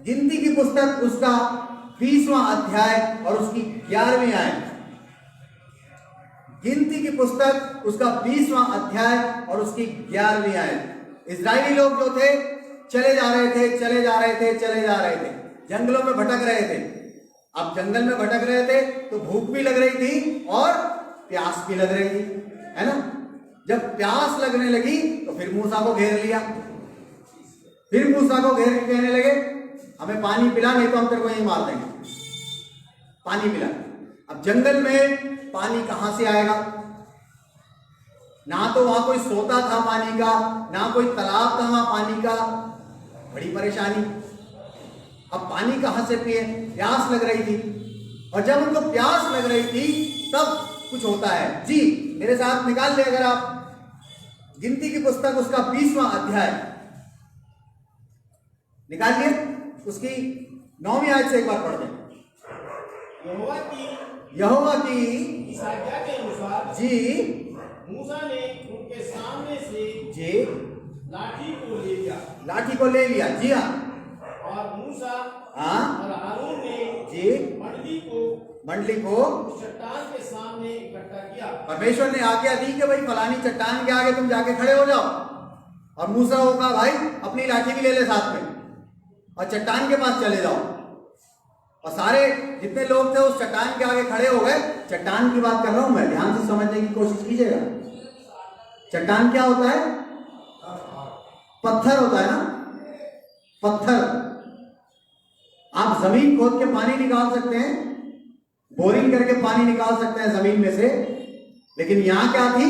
गिनती की पुस्तक, उसका 20वां अध्याय और उसकी 11वीं आयत। गिनती की पुस्तक, उसका 20वां अध्याय और उसकी 11वीं आयत। इजरायली लोग जो थे चले जा रहे थे, जंगलों में भटक रहे थे। अब जंगल में भटक रहे थे तो भूख भी लग रही थी और प्यास भी लग रही थी, है ना? जब प्यास लगने लगी तो फिर मूसा को घेर लिया। फिर मूसा को घेर के कहने लगे हमें पानी पिला, नहीं तो हम तेरे को यहीं मार देंगे, पानी पिला। अब जंगल में पानी कहां से आएगा? ना तो वहां कोई सोता था पानी का, ना कोई तालाब था वहां पानी का। बड़ी परेशानी। अब पानी कहां से पिए? प्यास लग रही थी। और जब उनको प्यास लग रही थी तब कुछ होता है। जी मेरे साथ निकाल ले अगर आप गिनती की पुस्तक, उसका 20वां अध्याय निकालिए, उसकी 9वीं आयत से एक बार पढ़ दें। यहोवा की यहोवा की इस आज्ञा के अनुसार जी मूसा ने उनके सामने से जी लाठी को ले लिया लाठी को ले लिया। जी हाँ और मूसा हाँ और हारून ने जी मंडली को उस चट्टान के सामने इकट्ठा किया। परमेश्वर ने आज्ञा दी कि भाई फलानी चट्टान के आगे तुम जाके खड़े हो जाओ, और मूसा को कहा भाई अपनी लाठी भी ले ले साथ में और चट्टान के पास चले जाओ। और सारे जितने लोग थे उस चट्टान के आगे खड़े हो गए। चट्टान की बात कर रहा हूं मैं, ध्यान से समझने की कोशिश कीजिएगा। चट्टान क्या होता है? पत्थर होता है ना, पत्थर। आप जमीन खोद के पानी निकाल सकते हैं, बोरिंग करके पानी निकाल सकते हैं जमीन में से, लेकिन यहां क्या थी?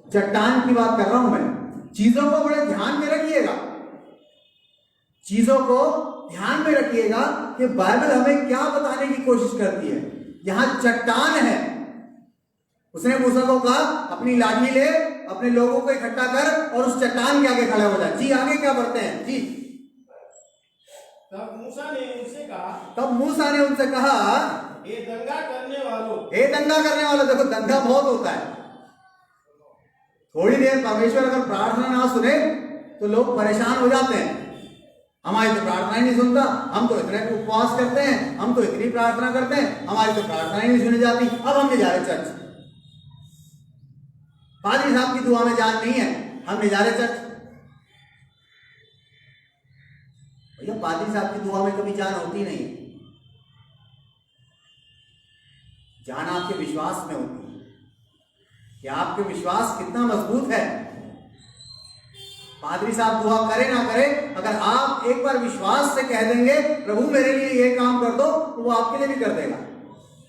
चट्टान की बात कर रहा हूं मैं। चीजों को बड़े ध्यान में रखिएगा, चीजों को ध्यान में रखिएगा कि बाइबल हमें क्या बताने की कोशिश करती है। यहां चट्टान है, उसने मूसा को कहा अपनी लाठी ले, अपने लोगों को इकट्ठा कर और उस चट्टान के आगे खड़े हो जाए। जी आगे क्या बढ़ते हैं जी। तब मूसा ने उनसे कहा ये दंगा करने वालों, देखो दंगा बहुत होता है। थोड़ी देर परमेश्वर अगर प्रार्थना ना सुने तो लोग परेशान हो जाते हैं। हमारी तो प्रार्थना ही नहीं सुनता, हम तो इतने उपवास करते हैं, हम तो इतनी प्रार्थना करते हैं, हमारी तो प्रार्थना ही नहीं सुनी जाती, अब हम नहीं जा रहे चर्च। पादरी साहब की दुआ में जान नहीं है, हम नहीं जा रहे चर्च। भैया पादरी साहब की दुआ में कभी जान होती नहीं, जान आपके विश्वास में होती है कि आपके विश्वास कितना मजबूत है। पादरी साहब दुआ करे ना करे, अगर आप एक बार विश्वास से कह देंगे प्रभु मेरे लिए ये काम कर दो, तो वो आपके लिए भी कर देगा।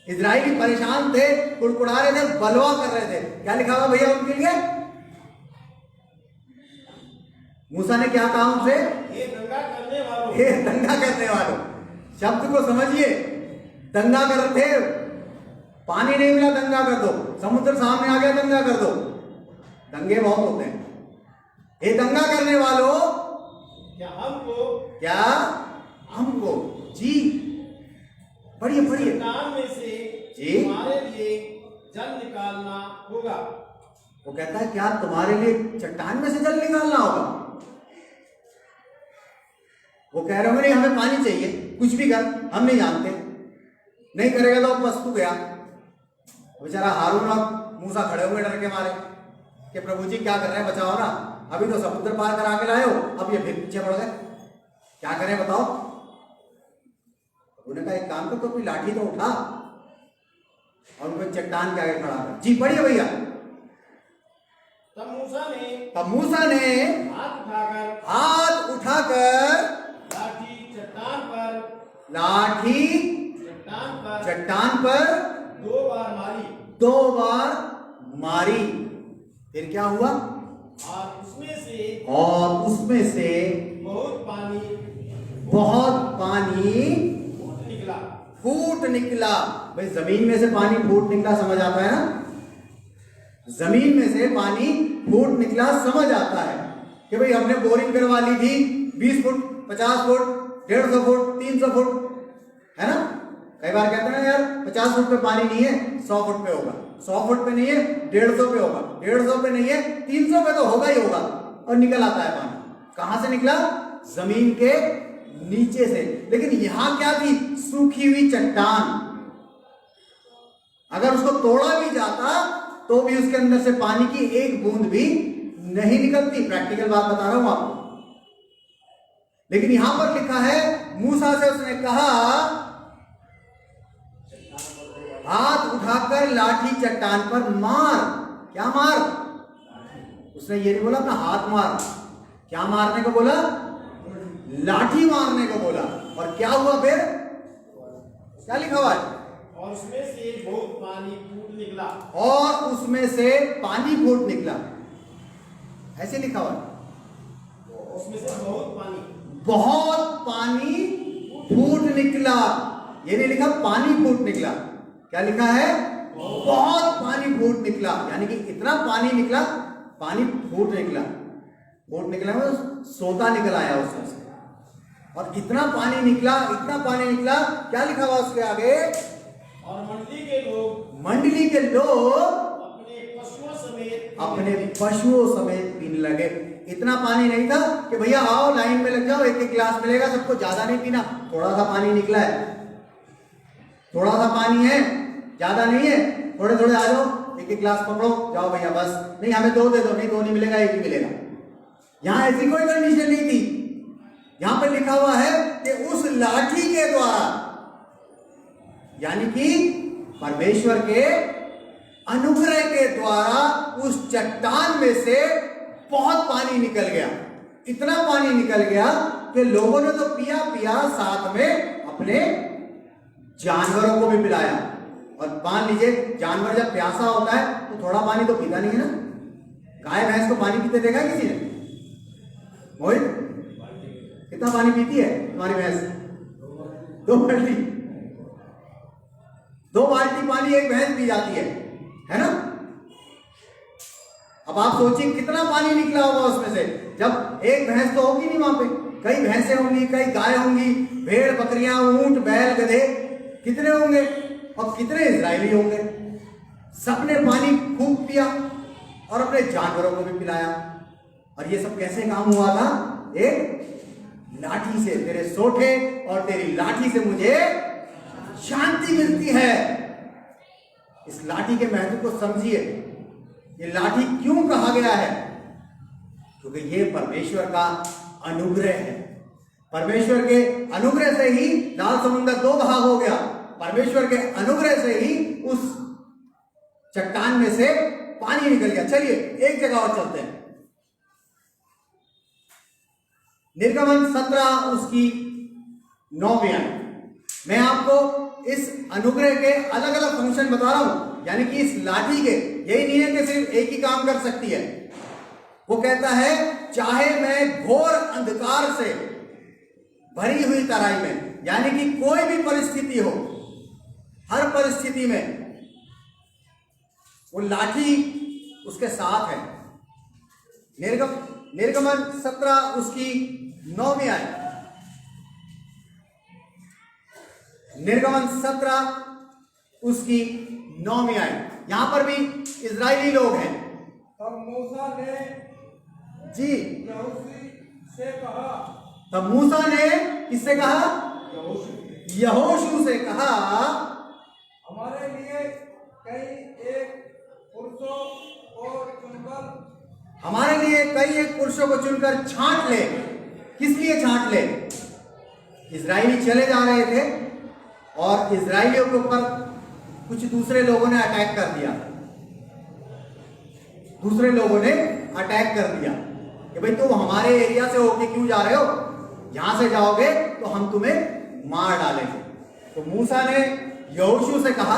इजराइली परेशान थे, कुड़कुड़ा रहे थे, बलवा कर रहे थे, क्या लिखा हुआ भैया उनके लिए? मूसा ने क्या कहा उनसे? ये दंगा करने वालों। शब्द को समझिए, दंगा कर रहे थे। पानी नहीं मिला, दंगा कर दो। समुद्र सामने आ गया, दंगा कर दो। दंगे बहुत होते हैं। ये दंगा करने वालों, क्या हमको जी पढ़िए चट्टान में से जी तुम्हारे लिए जल निकालना होगा। वो कहता है क्या तुम्हारे लिए चट्टान में से जल निकालना होगा? वो कह रहे होंगे नहीं हमें पानी चाहिए, कुछ भी कर, हम नहीं जानते, नहीं करेगा तो बस तू गया। बेचारा हारून और मूसा खड़े हुए डर के मारे कि प्रभु जी क्या कर रहे हैं, बचाओ ना, अभी तो समुद्र पार करा के लाए हो, अब ये फिर पीछे पड़ गए, क्या करें बताओ। उन्होंने कहा एक काम कर, तो अपनी लाठी तो उठा और उनको चट्टान के आगे खड़ा कर। जी पढ़िए भैया। तब मूसा ने हाथ उठाकर लाठी चट्टान पर 2 बार मारी। फिर क्या हुआ? और उसमें से बहुत पानी फूट निकला। भाई जमीन में से पानी फूट निकला समझ आता है ना? जमीन में से पानी फूट निकला समझ आता है कि भाई हमने बोरिंग करवा ली थी 20 फुट, 50 फुट, 150 फुट, 300 फुट, है ना? कई बार कहते हैं ना यार 50 फुट पे पानी नहीं है, 100 फुट पे होगा, 100 फुट पे नहीं है 150 पे होगा, 150 पे नहीं है 300 पे तो होगा ही होगा। और निकल आता है पानी। कहां से निकला? जमीन के नीचे से। लेकिन यहां क्या थी? सूखी हुई चट्टान। अगर उसको तोड़ा भी जाता तो भी उसके अंदर से पानी की एक बूंद भी नहीं निकलती। प्रैक्टिकल बात बता रहा हूं आपको। लेकिन यहां पर लिखा है मूसा से उसने कहा हाथ उठाकर लाठी चट्टान पर मार। क्या मार? उसने ये नहीं बोला अपना हाथ मार। क्या मारने को बोला? लाठी मारने को बोला। और क्या हुआ फिर? क्या लिखा हुआ है? और उसमें से बहुत पानी फूट निकला। और उसमें से पानी फूट निकला, ऐसे लिखा हुआ है। उसमें से बहुत पानी फूट निकला। ये नहीं लिखा पानी फूट निकला। क्या लिखा है? बहुत पानी फूट निकला। यानी कि इतना पानी निकला, पानी फूट निकला। फूट निकला में सोता निकल आया उसमें से। और इतना पानी निकला, इतना पानी निकला, क्या लिखा हुआ उसके आगे? और मंडली के लोग अपने पशुओं समेत पीने लगे। इतना पानी नहीं था कि भैया आओ लाइन में लग जाओ, एक एक गिलास मिलेगा सबको, ज्यादा नहीं पीना, थोड़ा सा पानी निकला है, थोड़ा सा पानी है, ज्यादा नहीं है, थोड़े थोड़े आ जाओ, एक एक गिलास पकड़ो, जाओ भैया बस, नहीं हमें दो दे दो, नहीं दो नहीं मिलेगा, एक ही मिलेगा। यहां ऐसी कोई कंडीशन नहीं थी। यहां पर लिखा हुआ है कि उस लाठी के द्वारा, यानी कि परमेश्वर के अनुग्रह के द्वारा उस चट्टान में से बहुत पानी निकल गया। इतना पानी निकल गया कि लोगों ने तो पिया पिया, साथ में अपने जानवरों को भी पिलाया। और मान लीजिए जानवर जब प्यासा होता है तो थोड़ा पानी तो पीता नहीं है ना। गाय भैंस को पानी पीते देखा किसी ने? मोहित, कितना पानी पीती है तुम्हारी भैंस? 2 बाल्टी। 2 बाल्टी पानी एक भैंस पी जाती है ना? अब आप सोचिए कितना पानी निकला होगा उसमें से। जब एक भैंस तो होगी नहीं वहां पे, कई भैंसें होंगी, कई गाय होंगी, भेड़ बकरियां, ऊंट बैल गधे, कितने होंगे और कितने इजरायली होंगे। सबने पानी खूब पिया और अपने जानवरों को भी पिलाया। और ये सब कैसे काम हुआ था? एक लाठी से, तेरे सोठे और तेरी लाठी से मुझे शांति मिलती है। इस लाठी के महत्व को समझिए। ये लाठी क्यों कहा गया है? क्योंकि ये परमेश्वर का अनुग्रह है। परमेश्वर के अनुग्रह से ही लाल समुद्र 2 भाग हो गया। परमेश्वर के अनुग्रह से ही उस चट्टान में से पानी निकल गया। चलिए एक जगह और चलते हैं। निर्गमन 17 उसकी 9वीं आयत। मैं आपको इस अनुग्रह के अलग अलग फंक्शन बता रहा हूं, यानी कि इस लाठी के यही नहीं है कि सिर्फ एक ही काम कर सकती है। वो कहता है चाहे मैं घोर अंधकार से भरी हुई तराई में, यानी कि कोई भी परिस्थिति हो, हर परिस्थिति में वो लाठी उसके साथ है। निर्गमन 17 उसकी 9वीं आयत। निर्गमन 17 उसकी 9वीं आयत। यहां पर भी इजरायली लोग हैं। तब मूसा ने जी यहोशू से कहा, तब मूसा ने किससे कहा? यहोशू से कहा, हमारे लिए कई एक पुरुषों को चुनकर, हमारे लिए कई एक पुरुषों को चुनकर छांट ले। किस लिए छांट ले? इजरायली चले जा रहे थे और इजरायलियों के ऊपर कुछ दूसरे लोगों ने अटैक कर दिया। दूसरे लोगों ने अटैक कर दिया कि भाई तुम हमारे एरिया से होके क्यों जा रहे हो, यहां से जाओगे तो हम तुम्हें मार डालेंगे। तो मूसा ने यहोशू से कहा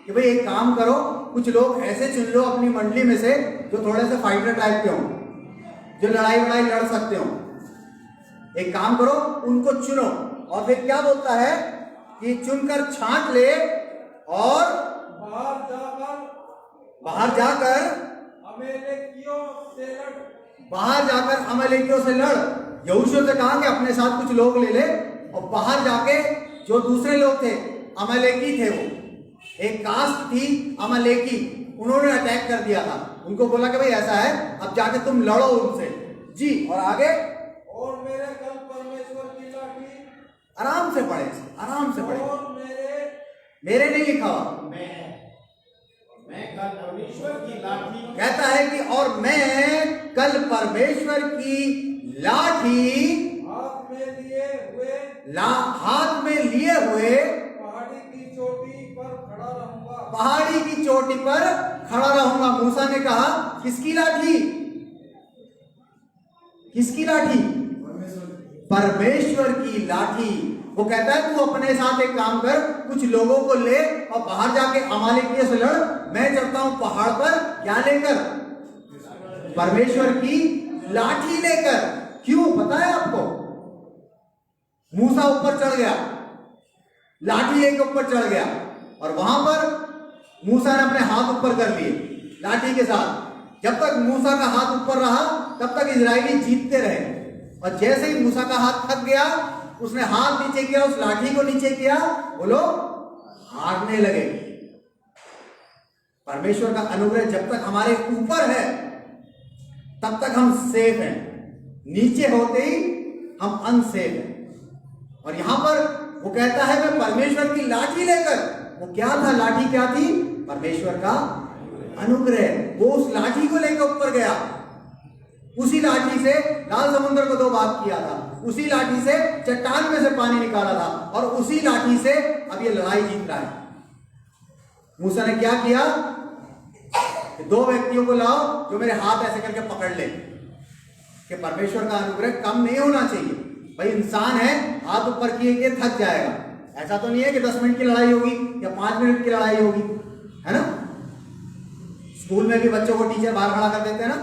कि भाई एक काम करो, कुछ लोग ऐसे चुन लो अपनी मंडली में से जो थोड़े से फाइटर टाइप के हो, जो लड़ाई वड़ाई लड़ सकते हो। एक काम करो, उनको चुनो। और फिर क्या बोलता है कि चुनकर छांट ले और बाहर जाकर अमालेकियों से लड़। यहोशू से कहा कि अपने साथ कुछ लोग ले ले और बाहर जाके, जो दूसरे लोग थे अमालेकी थे, वो एक कास्ट थी अमालेकी, उन्होंने अटैक कर दिया था। उनको बोला कि भाई ऐसा है, अब जाके तुम लड़ो उनसे जी। और आगे, और मेरे कल परमेश्वर की लाठी, आराम से पढ़े, आराम से पढ़े, और मेरे नहीं लिखा हुआ, मैं कल परमेश्वर की लाठी, कहता है कि और मैं कल परमेश्वर की लाठी हाथ में लिए हुए पहाड़ी की चोटी पर खड़ा रहूंगा। पहाड़ी की चोटी पर खड़ा रहूंगा। मूसा ने कहा किसकी लाठी? किसकी लाठी? परमेश्वर की लाठी। वो कहता है तू अपने साथ एक काम कर, कुछ लोगों को ले और बाहर जाके अमालेकियों से लड़। मैं चलता हूं पहाड़ पर, क्या लेकर? परमेश्वर की लाठी लेकर। क्यों पता है आपको? मूसा ऊपर चढ़ गया, लाठी लेके ऊपर चढ़ गया और वहां पर मूसा ने अपने हाथ ऊपर कर लिए लाठी के साथ। जब तक मूसा का हाथ ऊपर रहा तब तक इजरायली जीतते रहे। और जैसे ही मूसा का हाथ थक गया, उसने हाथ नीचे किया, उस लाठी को नीचे किया, बोलो हारने लगे। परमेश्वर का अनुग्रह जब तक हमारे ऊपर है तब तक हम सेफ हैं, नीचे होते ही हम अनसेफ हैं। और यहां पर वो कहता है मैं परमेश्वर की लाठी लेकर, वो क्या था, लाठी क्या थी, परमेश्वर का अनुग्रह। वो उस लाठी को लेकर ऊपर गया, उसी लाठी से लाल समुद्र को 2 भाग किया था, उसी लाठी से चट्टान में से पानी निकाला था, और उसी लाठी से अब ये लड़ाई जीत रहा है। मूसा ने क्या किया कि 2 व्यक्तियों को लाओ जो मेरे हाथ ऐसे करके पकड़ ले, कि परमेश्वर का अनुग्रह कम नहीं होना चाहिए। भाई इंसान है, हाथ ऊपर किए कि थक जाएगा, ऐसा तो नहीं है कि 10 मिनट की लड़ाई होगी या 5 मिनट की लड़ाई होगी, है ना। स्कूल में भी बच्चों को टीचर बाहर खड़ा कर देते हैं ना,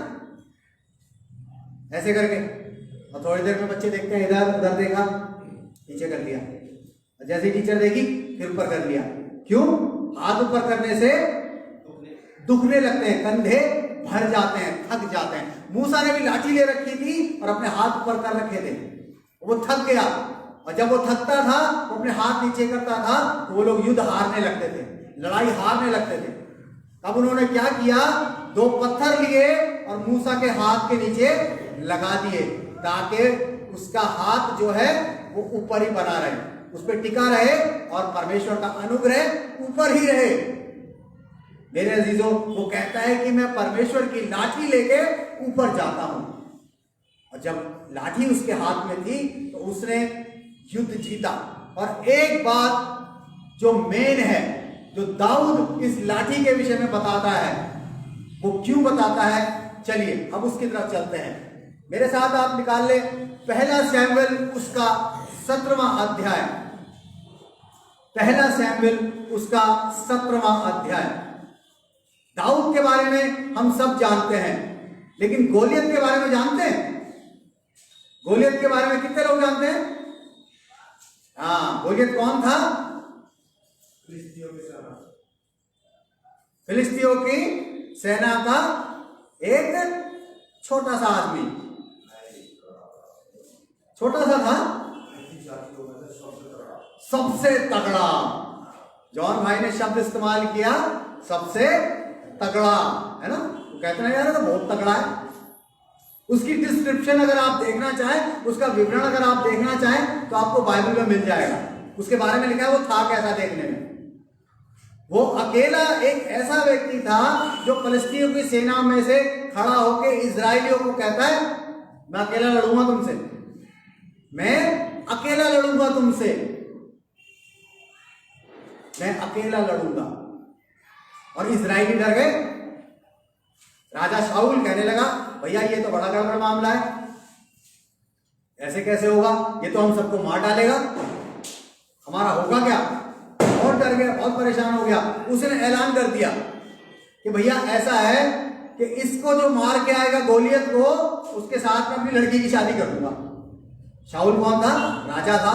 ऐसे करके, और थोड़ी देर में बच्चे देखते हैं, इधर उधर देखा, नीचे कर लिया, जैसे टीचर देखी फिर ऊपर कर लिया। क्यों? हाथ ऊपर करने से दुखने लगते हैं, कंधे भर जाते हैं, थक जाते हैं। मूसा ने भी लाठी ले रखी थी और अपने हाथ ऊपर कर रखे थे, वो थक गया, और जब वो थकता था वो अपने हाथ नीचे करता था तो वो लोग युद्ध हारने लगते थे, लड़ाई हारने लगते थे। तब उन्होंने क्या किया, 2 पत्थर लिए और मूसा के हाथ के नीचे लगा दिए, ताकि उसका हाथ जो है वो ऊपर ही बना रहे, उस पर टिका रहे और परमेश्वर का अनुग्रह ऊपर ही रहे। मेरे अजीजों, वो कहता है कि मैं परमेश्वर की लाठी लेके ऊपर जाता हूं, और जब लाठी उसके हाथ में थी तो उसने युद्ध जीता। और एक बात जो मेन है, जो दाऊद इस लाठी के विषय में बताता है, वो क्यों बताता है, चलिए अब उसकी तरफ चलते हैं। मेरे साथ आप निकाल ले 1 शमूएल उसका 17वां अध्याय, 1 शमूएल उसका 17वां अध्याय। दाऊद के बारे में हम सब जानते हैं, लेकिन गोलियत के बारे में जानते हैं? गोलियत के बारे में कितने लोग जानते हैं? हाँ, गोलियत कौन था? फिलिस्तियों की सेना का एक छोटा सा आदमी, छोटा सा था, सबसे तगड़ा। जॉन भाई ने शब्द इस्तेमाल किया, सबसे तगड़ा, है ना। वो कहते हैं यार तो बहुत तगड़ा है। उसकी डिस्क्रिप्शन अगर आप देखना चाहें, उसका विवरण अगर आप देखना चाहें तो आपको बाइबल में मिल जाएगा। उसके बारे में लिखा है वो था कैसा देखने में। वो अकेला एक ऐसा व्यक्ति था जो फिलिस्तीनियों की सेना में से खड़ा होकर इजराइलियों को कहता है मैं अकेला लड़ूंगा तुमसे, मैं अकेला लड़ूंगा तुमसे, मैं अकेला लड़ूंगा। और इजराइली डर गए। राजा शाऊल कहने लगा भैया ये तो बड़ा गड़बड़ मामला है, ऐसे कैसे होगा, ये तो हम सबको मार डालेगा, हमारा होगा क्या। बहुत डर गया, बहुत परेशान हो गया। उसने ऐलान कर दिया कि भैया ऐसा है कि इसको जो मार के आएगा गोलियत को, उसके साथ में अपनी लड़की की शादी कर दूंगा। शाऊल कौन था? राजा था,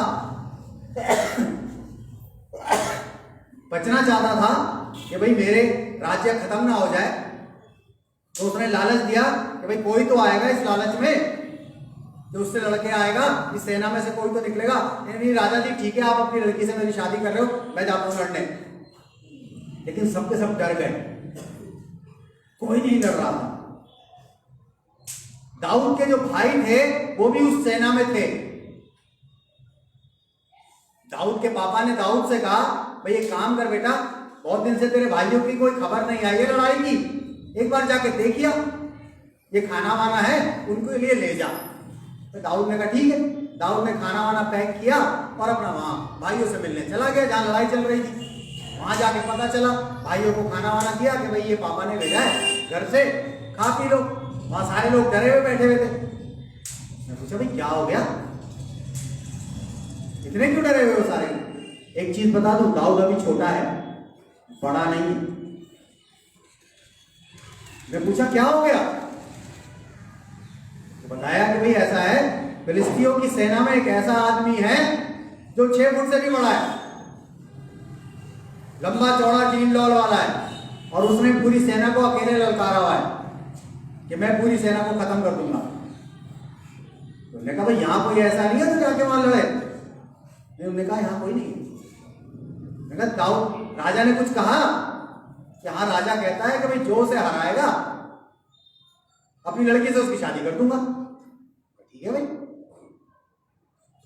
बचना चाहता था कि भाई मेरे राज्य खत्म ना हो जाए, तो उसने लालच दिया कि भाई कोई तो आएगा इस लालच में, जो उससे लड़के आएगा, इस सेना में से कोई तो निकलेगा। नहीं राजा जी ठीक है, आप अपनी लड़की से मेरी शादी कर रहे हो, मैं जाता हूं लड़ने। लेकिन सबके सब डर गए, कोई नहीं लड़ रहा था। दाऊद के जो भाई थे वो भी उस सेना में थे। दाऊद के पापा ने दाऊद से कहा भाई एक काम कर बेटा, बहुत दिन से तेरे भाइयों की कोई खबर नहीं आई है लड़ाई की, एक बार जाके देखिया, ये खाना वाना है उनको लिए ले जा। तो दाऊद ने कहा ठीक है। दाऊद ने खाना वाना पैक किया और अपना वहां भाइयों से मिलने चला गया जहां लड़ाई चल रही थी। वहां जाके पता चला, भाइयों को खाना वाना दिया कि भाई ये पापा ने भेजा है घर से, खा पी लो। वहां सारे लोग डरे हुए बैठे हुए थे। मैं पूछा भाई क्या हो गया, इतने क्यों डरे हुए हो सारे? एक चीज बता दूं, दाऊद अभी छोटा है, बड़ा नहीं। मैं पूछा क्या हो गया, तो बताया कि भाई ऐसा है, फिलिस्तियों की सेना में एक ऐसा आदमी है जो 6 फुट से भी बड़ा है, लंबा चौड़ा टीम लॉल वाला है, और उसने पूरी सेना को अकेले ललकारा हुआ है कि मैं पूरी सेना को खत्म कर दूंगा। तो उन्होंने कहा भाई यहां कोई ऐसा नहीं है तो जाके वहां लड़े। उन्होंने कहा यहां कोई नहीं। दाऊद राजा ने कुछ कहा कि हाँ, राजा कहता है कि भाई जो उसे हराएगा अपनी लड़की से उसकी शादी कर दूंगा। ठीक है भाई।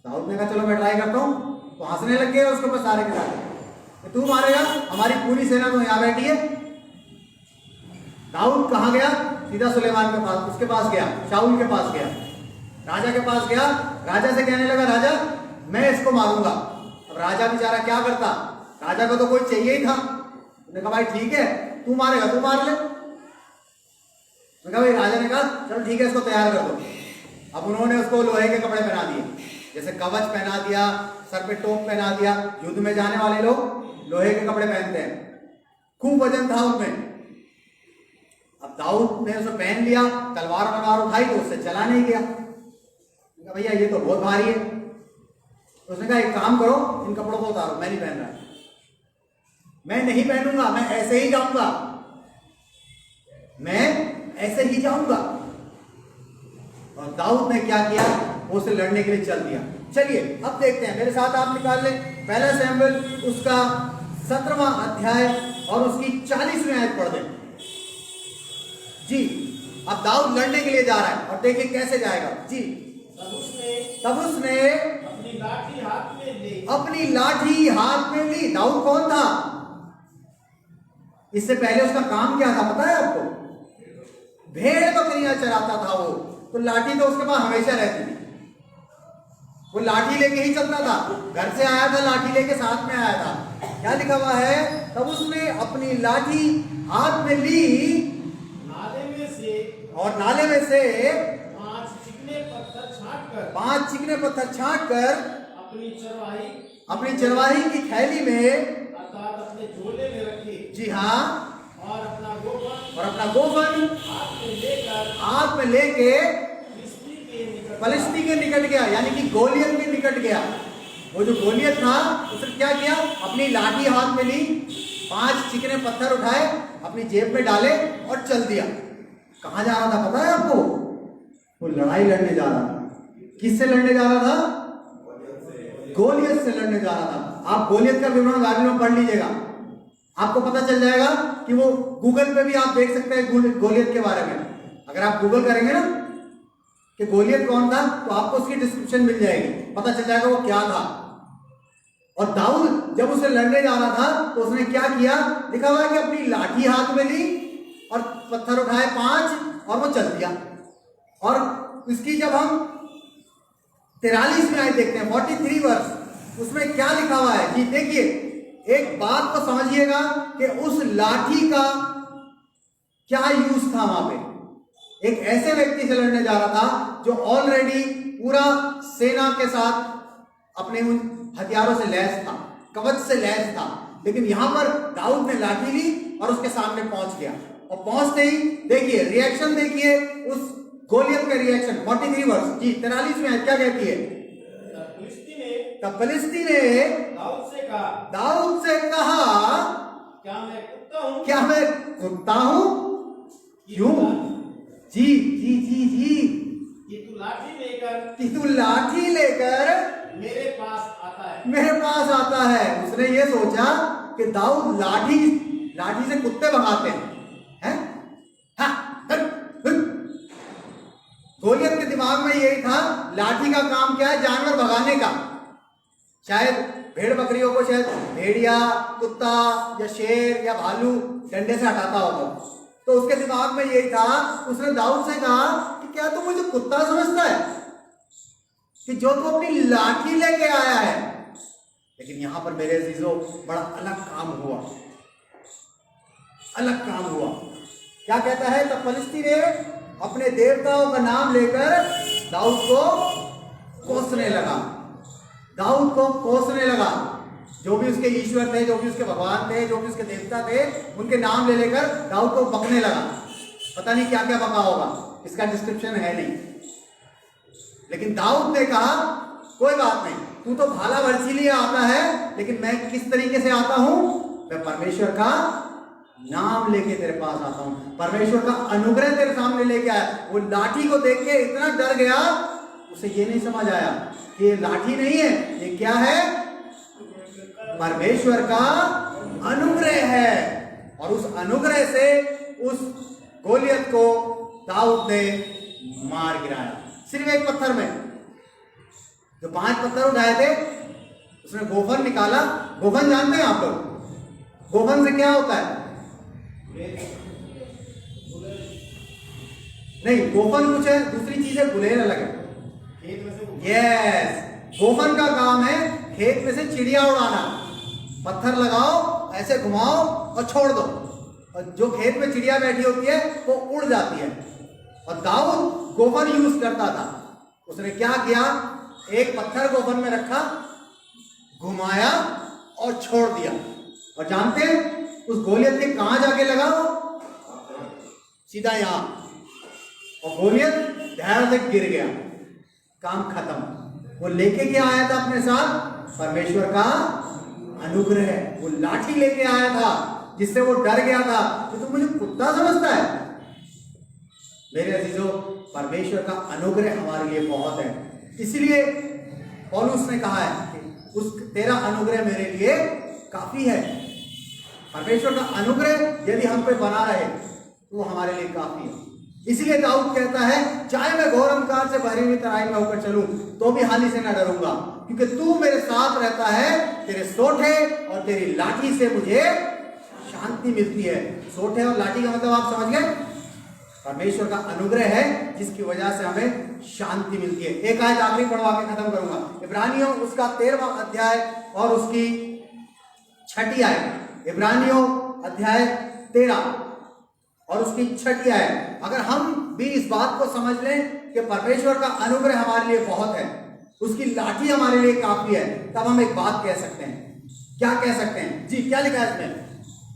दाऊद ने कहा चलो मैं ट्राई करता हूं। तो हंसने लग गए उसके ऊपर सारे के सारे, तू मारेगा, हमारी पूरी सेना तो यहां बैठी है। दाऊद कहां गया? सीधा सुलेमान के पास, उसके पास गया, शाऊल के पास गया, राजा के पास गया। राजा से कहने लगा, राजा मैं इसको मारूंगा। अब राजा बेचारा क्या करता, राजा को तो कोई चाहिए ही था। उसने कहा भाई ठीक है, तू मारेगा तू मार ले। भाई राजा ने कहा चलो ठीक है, इसको तैयार कर दो। अब उन्होंने उसको लोहे के कपड़े पहना दिए, जैसे कवच पहना दिया, सर पे टोप पहना दिया। युद्ध में जाने वाले लोग लोहे के कपड़े पहनते हैं, खूब वजन था उनमें। अब दाऊद ने उसे पहन लिया, तलवार उठाई तो उससे चला नहीं गया। भैया ये तो बहुत भारी है। उसने कहा एक काम करो, इन कपड़ों को उतारो, मैं नहीं पहन रहा, मैं नहीं पहनूंगा, मैं ऐसे ही जाऊंगा, मैं ऐसे ही जाऊंगा। और दाऊद ने क्या किया, वो उसे लड़ने के लिए चल दिया। चलिए अब देखते हैं, मेरे साथ आप निकाल लें पहला सैमुएल उसका 17वां अध्याय और उसकी 40वीं आयत पढ़ दें जी। अब दाऊद लड़ने के लिए जा रहा है और देखिए कैसे जाएगा जी। तब उसने अपनी लाठी हाथ में ली। अपनी लाठी हाथ में ली। दाऊद कौन था? इससे पहले उसका काम क्या था पता है आपको? भेड़ बकरियां चराता था वो। तो लाठी तो उसके पास हमेशा रहती थी, वो लाठी लेके ही चलता था। घर से आया था लाठी लेके, साथ में आया था। क्या लिखा हुआ है? तब उसने अपनी लाठी हाथ में ली नाले में से, और नाले में से 5 चिकने पत्थर छांट कर अपनी चरवाही की थैली में, अर्थात अपने झोले में रखी। जी हाँ, और अपना गोफन हाथ में लेके फलिस्ती के निकट गया, यानी कि गोलियत के निकट गया। वो जो गोलियत था उसने क्या किया, अपनी लाठी हाथ में ली, 5 चिकने पत्थर उठाए, अपनी जेब में डाले और चल दिया। कहां जा रहा था पता है आपको? वो लड़ाई लड़ने जा रहा था। किससे लड़ने जा रहा था? गोलियत से लड़ने जा रहा था। आप गोलियत का विवरण बाइबल में पढ़ लीजिएगा, आपको पता चल जाएगा कि वो गूगल पे भी आप देख सकते हैं गोलियत के बारे में। अगर आप गूगल करेंगे ना कि गोलियत कौन था, तो आपको उसकी डिस्क्रिप्शन मिल जाएगी, पता चल जाएगा वो क्या था। और दाऊद जब उसे लड़ने जा रहा था तो उसने क्या किया, लिखा हुआ है कि अपनी लाठी हाथ में ली और पत्थर उठाए 5 और वो चल दिया। और इसकी जब हम 43 में आए देखते हैं, 43 वर्ष, उसमें क्या लिखा हुआ है जी। देखिए एक बात को समझिएगा कि उस लाठी का क्या यूज था वहां पे। एक ऐसे व्यक्ति से लड़ने जा रहा था जो ऑलरेडी पूरा सेना के साथ अपने उन हथियारों से लैस था, कवच से लैस था, लेकिन यहां पर दाऊद ने लाठी ली और उसके सामने पहुंच गया। और पहुंचते ही देखिए रिएक्शन, देखिए उस गोलियत का रिएक्शन। 43 वर्ष जी, 43 में क्या कहती है? तब फिलिस्ती ने दाऊद से कहा, क्या मैं कुत्ता हूं? क्यों? जी जी जी जी, कि तू लाठी लेकर मेरे पास आता है। उसने ये सोचा कि दाऊद लाठी से कुत्ते भगाते हैं। गोलियत के दिमाग में यही था, लाठी का काम क्या है? जानवर भगाने का। शायद भेड़ बकरियों को शायद भेड़िया, कुत्ता या शेर या भालू डंडे से हटाता होगा, तो उसके दिमाग में यही था। उसने दाऊद से कहा कि क्या तू मुझे कुत्ता समझता है कि जो तू अपनी लाठी लेके आया है? लेकिन यहां पर मेरे अजीजों बड़ा अलग काम हुआ। क्या कहता है? तब फिलिस्ती ने अपने देवताओं का नाम लेकर दाऊद को कोसने लगा। जो भी उसके ईश्वर थे, जो भी उसके भगवान थे, जो भी उसके देवता थे, उनके नाम ले लेकर दाऊद को बकने लगा। पता नहीं क्या क्या बका होगा, इसका डिस्क्रिप्शन है नहीं। लेकिन दाऊद ने कहा कोई बात नहीं, तू तो भाला वर्ची लिए आता है, लेकिन मैं किस तरीके से आता हूं? मैं परमेश्वर का नाम लेके तेरे पास आता हूं, परमेश्वर का अनुग्रह तेरे सामने लेके आया। वो लाठी को देख के इतना डर गया, उसे ये नहीं समझ आया कि ये लाठी नहीं है, ये क्या है? परमेश्वर का अनुग्रह है, और उस अनुग्रह से उस गोलियत को दाऊद ने मार गिराया सिर्फ एक पत्थर में। जो 5 पत्थर उठाए थे उसने गोफन निकाला। गोफन जानते हैं आप लोग? गोफन से क्या होता है? नहीं, गोफन कुछ है, दूसरी चीज है, गुलेल अलग है। खेत में से यस, गोफन का काम है खेत में से चिड़िया उड़ाना। पत्थर लगाओ, ऐसे घुमाओ और छोड़ दो, और जो खेत में चिड़िया बैठी होती है वो उड़ जाती है। और दाऊद गोफन यूज करता था। उसने क्या किया, एक पत्थर गोफन में रखा, घुमाया और छोड़ दिया। और जानते हैं उस गोलियत के कहां जाके लगा? वो सीधा यहां, और गोलियत धैर्य से गिर गया। काम खत्म। वो लेके क्या आया था अपने साथ? परमेश्वर का अनुग्रह। वो लाठी लेके आया था जिससे वो डर गया था कि तू मुझे कुत्ता समझता है। मेरे अजीजों, परमेश्वर का अनुग्रह हमारे लिए बहुत है। इसलिए पौलुस ने कहा है कि उस तेरा अनुग्रह मेरे लिए काफी है। परमेश्वर का अनुग्रह यदि हम पे बना रहे तो वो हमारे लिए काफी है। इसलिए दाऊद कहता है, चाहे मैं घोर अंधकार से भरी हुई तराई में होकर चलूं तो भी हानि से न डरूंगा, क्योंकि तू मेरे साथ रहता है। तेरे सोठे और तेरी लाठी से मुझे शांति मिलती है। सोठे और लाठी का मतलब आप समझ गए? परमेश्वर का अनुग्रह है जिसकी वजह से हमें शांति मिलती है। एक आयत आखिरी पढ़वा के खत्म करूंगा। इब्रानियों उसका 13वां अध्याय और उसकी 6ठी आयत। इब्रानियों अध्याय 13 और उसकी 6ठी आयत। अगर हम भी इस बात को समझ लें कि परमेश्वर का अनुग्रह हमारे लिए बहुत है, उसकी लाठी हमारे लिए काफी है, तब हम एक बात कह सकते हैं। क्या कह सकते हैं जी? क्या लिखा है इसमें?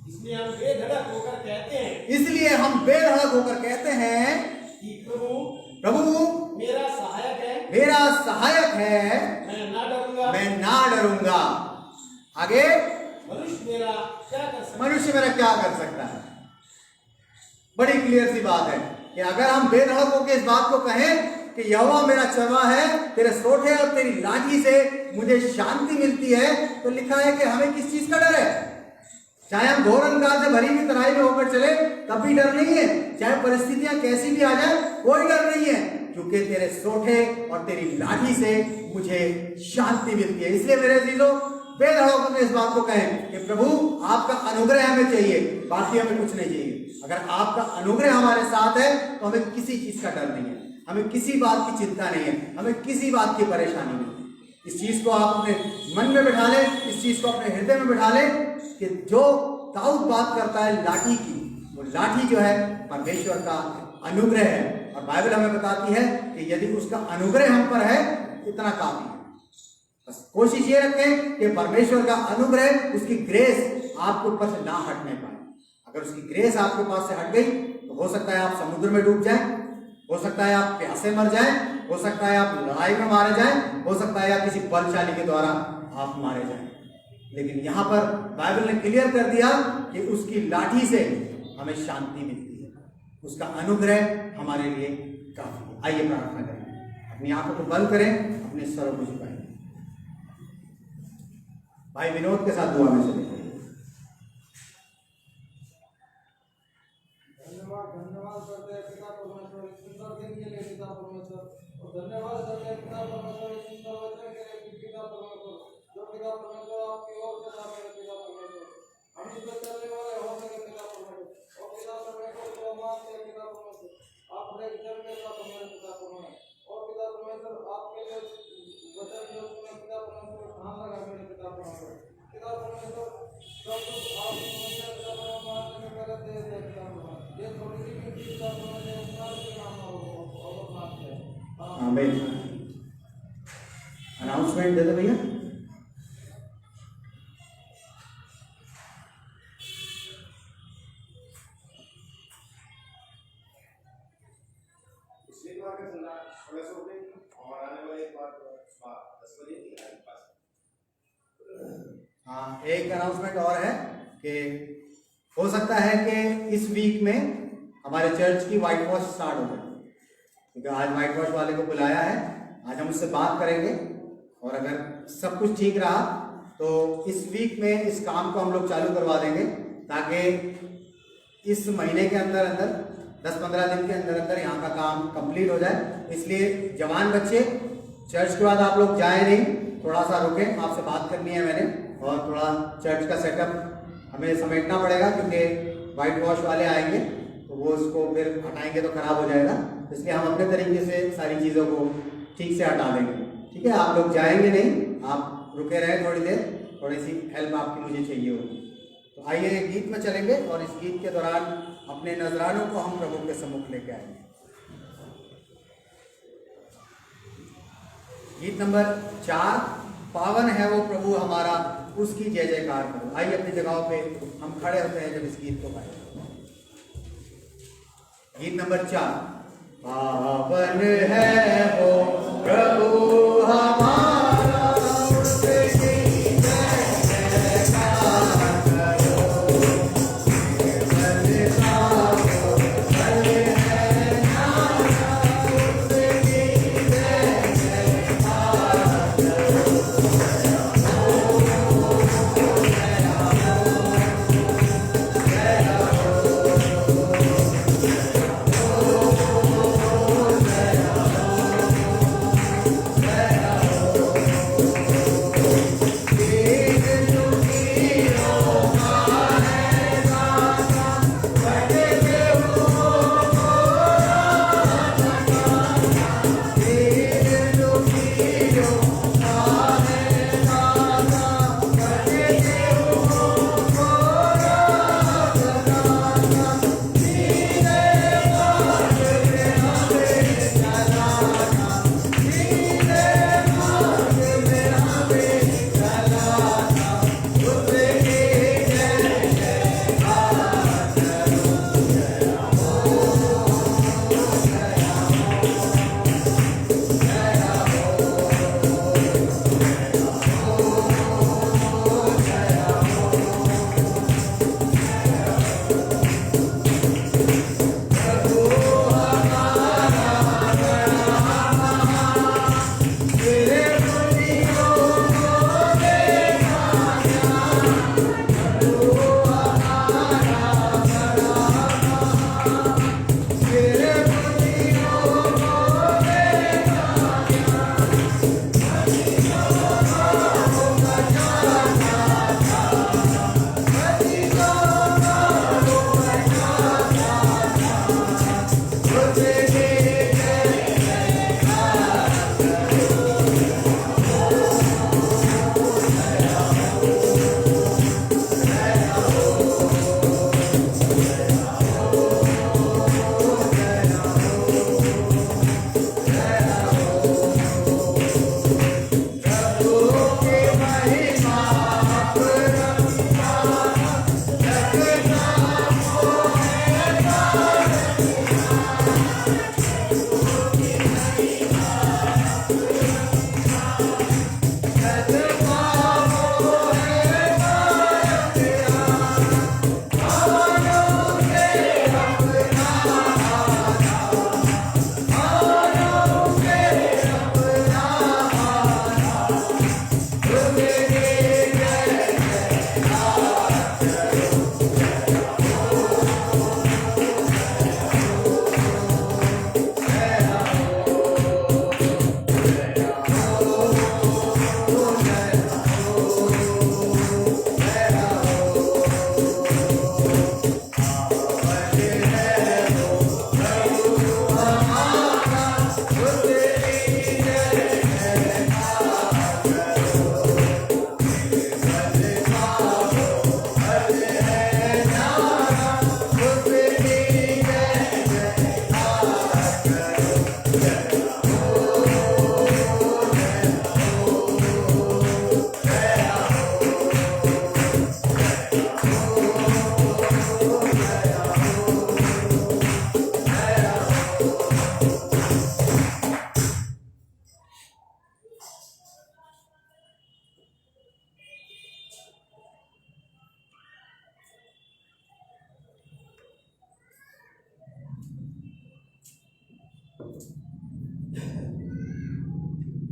इसलिए हम बेधड़क होकर कहते हैं, इसलिए हम बेधड़क होकर कहते हैं कि प्रभु मेरा सहायक है, मैं ना डरूंगा। मैं ना डरूंगा। आगे, मनुष्य मेरा क्या कर सकता है? बड़ी क्लियर सी बात है कि अगर हम बेधड़क होकर इस बात को कहें कि यहोवा मेरा चरवाहा है, तेरे सोठे और तेरी लाठी से मुझे शांति मिलती है, तो लिखा है कि हमें किस चीज का डर है? चाहे हम घोर अंधकार से भरी हुई तराई में होकर चले तब भी डर नहीं है। चाहे परिस्थितियां कैसी भी आ जाए कोई डर नहीं है, क्योंकि तेरे सोठे और तेरी लाठी से मुझे शांति मिलती है। इसलिए मेरे अजीजों, बेधड़क होकर इस बात को कहें कि प्रभु आपका अनुग्रह हमें चाहिए, बाकी हमें कुछ नहीं चाहिए। अगर आपका अनुग्रह हमारे साथ है तो हमें किसी चीज का डर नहीं है, हमें किसी बात की चिंता नहीं है, हमें किसी बात की परेशानी नहीं है। इस चीज को आप अपने मन में बिठा लें, इस चीज को अपने हृदय में बिठा लें कि जो दाऊद बात करता है लाठी की, वो लाठी जो है परमेश्वर का अनुग्रह है। और बाइबल हमें बताती है कि यदि उसका अनुग्रह हम पर है इतना काफी है। बस कोशिश ये रखें कि परमेश्वर का अनुग्रह, उसकी ग्रेस आपके ऊपर से ना हटने पाए। अगर उसकी ग्रेस आपके पास से हट गई तो हो सकता है आप समुद्र में डूब जाएं, हो सकता है आप प्यासे मर जाएं, हो सकता है आप लड़ाई में मारे जाएं, हो सकता है आप किसी बलशाली के द्वारा आप मारे जाएं। लेकिन यहाँ पर बाइबल ने क्लियर कर दिया कि उसकी लाठी से हमें शांति मिलती है, उसका अनुग्रह हमारे लिए काफी है। आइए प्रार्थना करें, अपनी आंखों को बंद करें, अपने सरों को झुकाएं। भाई विनोद के साथ दुआ में चले। धन्यवाद करते हैं पिता परमेश्वर इस सुंदर दिन के लिए पिता परमेश्वर, और धन्यवाद करते हैं पिता परमेश्वर इस सुंदर वचन के लिए पिता परमेश्वर, जो पिता परमेश्वर आपकी ओर से था मेरे पिता परमेश्वर। हम इस पर चलने वाले हो सके पिता परमेश्वर, और पिता परमेश्वर को मानते हैं पिता परमेश्वर, आप हर जन के साथ हमारे पिता परमेश्वर, और पिता परमेश्वर आपके लिए वचन जो सुने पिता परमेश्वर ध्यान लगा मेरे पिता परमेश्वर। पिता परमेश्वर सब कुछ आप पिता परमेश्वर मानने में मदद दे पिता परमेश्वर। ये थोड़ी सी पिता परमेश्वर के नाम और मानते हैं। आमीन। अनाउंसमेंट दे दो भैया। हाँ, एक अनाउंसमेंट और है कि हो सकता है कि इस वीक में हमारे चर्च की व्हाइट वॉश स्टार्ट हो जाए, क्योंकि आज व्हाइट वॉश वाले को बुलाया है। आज हम उससे बात करेंगे और अगर सब कुछ ठीक रहा तो इस वीक में इस काम को हम लोग चालू करवा देंगे ताकि इस महीने के अंदर अंदर 10-15 दिन के अंदर अंदर यहाँ का काम कंप्लीट हो जाए। इसलिए जवान बच्चे चर्च के बाद आप लोग जाए नहीं, थोड़ा सा रुके, आपसे बात करनी है मैंने, और थोड़ा चर्च का सेटअप हमें समेटना पड़ेगा क्योंकि वाइट वॉश वाले आएंगे तो वो इसको फिर हटाएंगे तो खराब हो जाएगा। इसलिए हम अपने तरीके से सारी चीज़ों को ठीक से हटा देंगे। ठीक है, आप लोग जाएंगे नहीं, आप रुके रहे थोड़ी देर, थोड़ी सी हेल्प आपकी मुझे चाहिए होगी। तो आइए एक गीत में चलेंगे और इस गीत के दौरान अपने नजरानों को हम प्रभु के सम्मुख लेके आएंगे। गीत नंबर 4, पावन है वो प्रभु हमारा, उसकी जय जयकार करो। आइए अपनी जगहों पे हम खड़े होते हैं जब इस गीत को गाएंगे। गीत नंबर 4, पावन है वो प्रभु हमारा, उसकी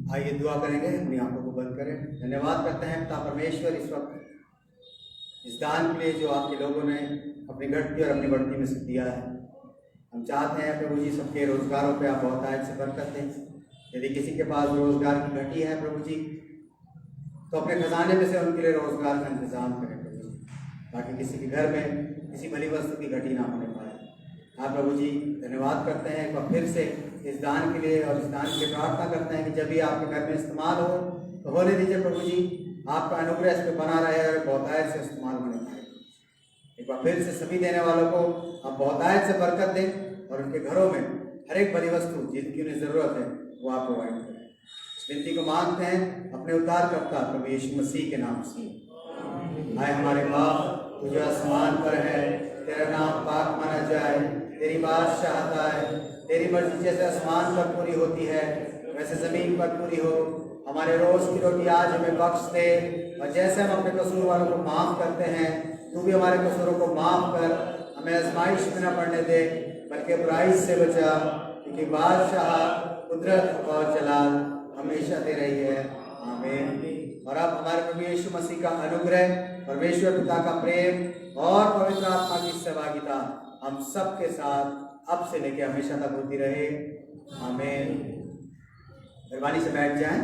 आइए दुआ करेंगे, अपनी आंखों को बंद करें। धन्यवाद करते हैं पिता परमेश्वर इस वक्त इस दान के लिए जो आपके लोगों ने अपनी घटती और अपनी बढ़ती में से दिया है। हम चाहते हैं प्रभु जी सबके रोजगारों पे आप बहुत आयत से बरकत दें। यदि किसी के पास रोजगार की घटी है प्रभु जी, तो अपने खजाने में से उनके लिए रोजगार का इंतजाम करें प्रभु जी, ताकि किसी के घर में किसी भली वस्तु की घटी ना होने पाए। हाँ प्रभु जी, धन्यवाद करते हैं एक बार फिर से इस दान के लिए, और इस दान के लिए प्रार्थना करते हैं कि जब भी आपके घर में इस्तेमाल हो तो होने दीजिए प्रभु जी, आपका अनुग्रह इस पर बना रहे और बहुतायत से इस्तेमाल होने पाए। एक बार फिर से सभी देने वालों को आप बहुतायत से बरकत दें और उनके घरों में हर एक भली वस्तु जिनकी उन्हें ज़रूरत है वो आप प्रोवाइड करें। इस विनती को मांगते हैं अपने उद्धारकर्ता प्रभु यीशु मसीह के नाम से। आए हमारे बाप जो आसमान पर है, तेरा नाम पाक माना जाए, तेरी बादशाहत आए, तेरी मर्जी जैसे आसमान पर पूरी होती है वैसे ज़मीन पर पूरी हो। हमारे रोज़ की रोटी आज हमें बख्श दे, और जैसे हम अपने कसूर वालों को माफ़ करते हैं तू भी हमारे कसूरों को माफ़ कर, हमें आजमाइश में न पड़ने दे बल्कि बुराई से बचा, क्योंकि बादशाह, कुदरत और जलाल हमेशा तेरा ही है। आमीन। और अब हमारे प्रभु यीशु मसीह का अनुग्रह, परमेश्वर पिता का प्रेम और पवित्र आत्मा की सहभागिता हम सब के साथ अब से लेकर हमेशा तक होती रहे। आमीन। मेहरबानी से बैठ जाएं।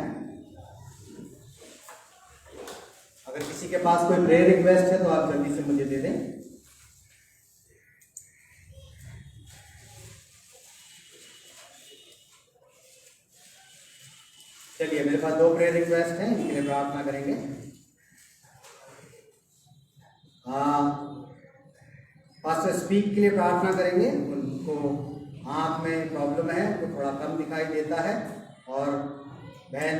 अगर किसी के पास कोई प्रेयर रिक्वेस्ट है तो आप जल्दी से मुझे दे दें। चलिए, मेरे पास 2 प्रेयर रिक्वेस्ट हैं, इनके लिए प्रार्थना करेंगे। पास्टर स्पीक के लिए प्रार्थना करेंगे। उनको आँख में प्रॉब्लम है, उनको थोड़ा कम दिखाई देता है। और बहन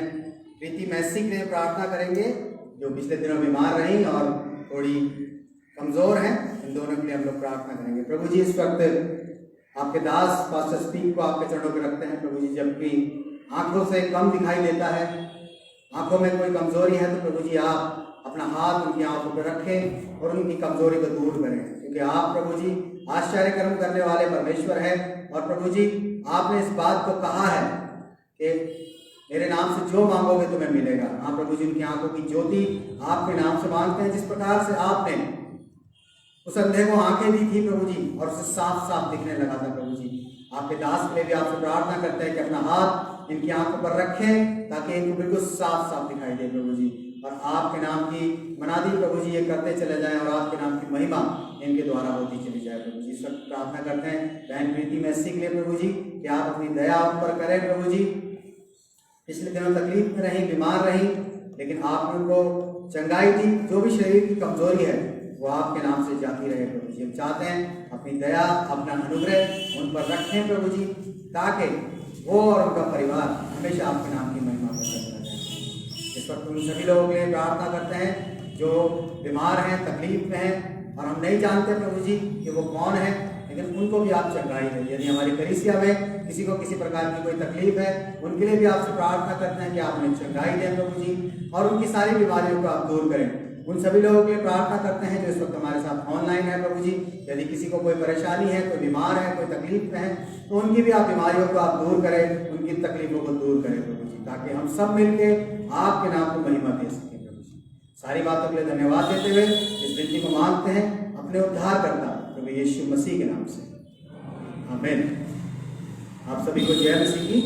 प्रीति मैसी के लिए प्रार्थना करेंगे, जो पिछले दिनों बीमार रही और थोड़ी कमज़ोर हैं। इन दोनों के लिए हम लोग प्रार्थना करेंगे। प्रभु जी, इस वक्त आपके दास पास्टर स्पीक को आपके चरणों पर रखते हैं। प्रभु जी, जबकि आँखों से कम दिखाई देता है, आँखों में कोई कमज़ोरी है, तो प्रभु जी आप अपना हाथ उनकी आँखों पर रखें और उनकी कमज़ोरी को दूर करें, क्योंकि आप प्रभु जी आश्चर्य कर्म करने वाले परमेश्वर हैं। और प्रभु जी, आपने इस बात को कहा है कि मेरे नाम से जो मांगोगे तुम्हें मिलेगा। हाँ प्रभु जी, उनकी आंखों की ज्योति आपके नाम से मांगते हैं। जिस प्रकार से आपने उस अंधे को आंखें दी थी प्रभु जी, और उसे साफ साफ दिखने लगा था प्रभु जी, आपके दास के लिए भी आपसे प्रार्थना करते हैं कि अपना हाथ इनकी आंखों पर रखें ताकि इनको बिल्कुल साफ साफ दिखाई दे प्रभु जी, और आपके नाम की मनादी प्रभु जी ये करते चले जाएं और आपके नाम की महिमा इनके द्वारा होती चली जाए प्रभु जी। सब प्रार्थना करते हैं बहन प्रीति मैसी के लिए प्रभु जी, कि आप अपनी दया उन पर करें प्रभु जी। पिछले दिनों तकलीफ में रही, बीमार रही, लेकिन आपने उनको चंगाई दी। जो भी शरीर की कमजोरी है वो आपके नाम से जाती रहे प्रभु जी। हम चाहते हैं अपनी दया, अपना अनुग्रह उन पर रखें प्रभु जी, ताकि वो और उनका परिवार हमेशा आपके नाम की महिमा करता रहे। इस वक्त उन सभी लोगों के लिए प्रार्थना करते हैं जो बीमार हैं, तकलीफ में हैं, और हम नहीं जानते प्रभु जी कि वो कौन है, लेकिन उनको भी आप चंगाई दें। यदि हमारी कलीसिया में किसी को किसी प्रकार की कोई तकलीफ है, उनके लिए भी आपसे प्रार्थना करते हैं कि आप उन्हें चंगाई दें प्रभु जी, और उनकी सारी बीमारियों को आप दूर करें। उन सभी लोगों के लिए प्रार्थना करते हैं जो इस वक्त हमारे साथ ऑनलाइन है प्रभु जी। यदि किसी को कोई परेशानी है, कोई बीमार है, कोई तकलीफ में है, तो उनकी भी आप बीमारियों को आप दूर करें, उनकी तकलीफों को दूर करें प्रभु जी, ताकि हम सब मिलकर आपके नाम को महिमा दे सकें प्रभु जी। सारी बातों के लिए धन्यवाद देते हुए इस विनती को मांगते हैं अपने उद्धारकर्ता प्रभु यीशु मसीह के नाम से। आमीन। आप सभी को जय मसीह की।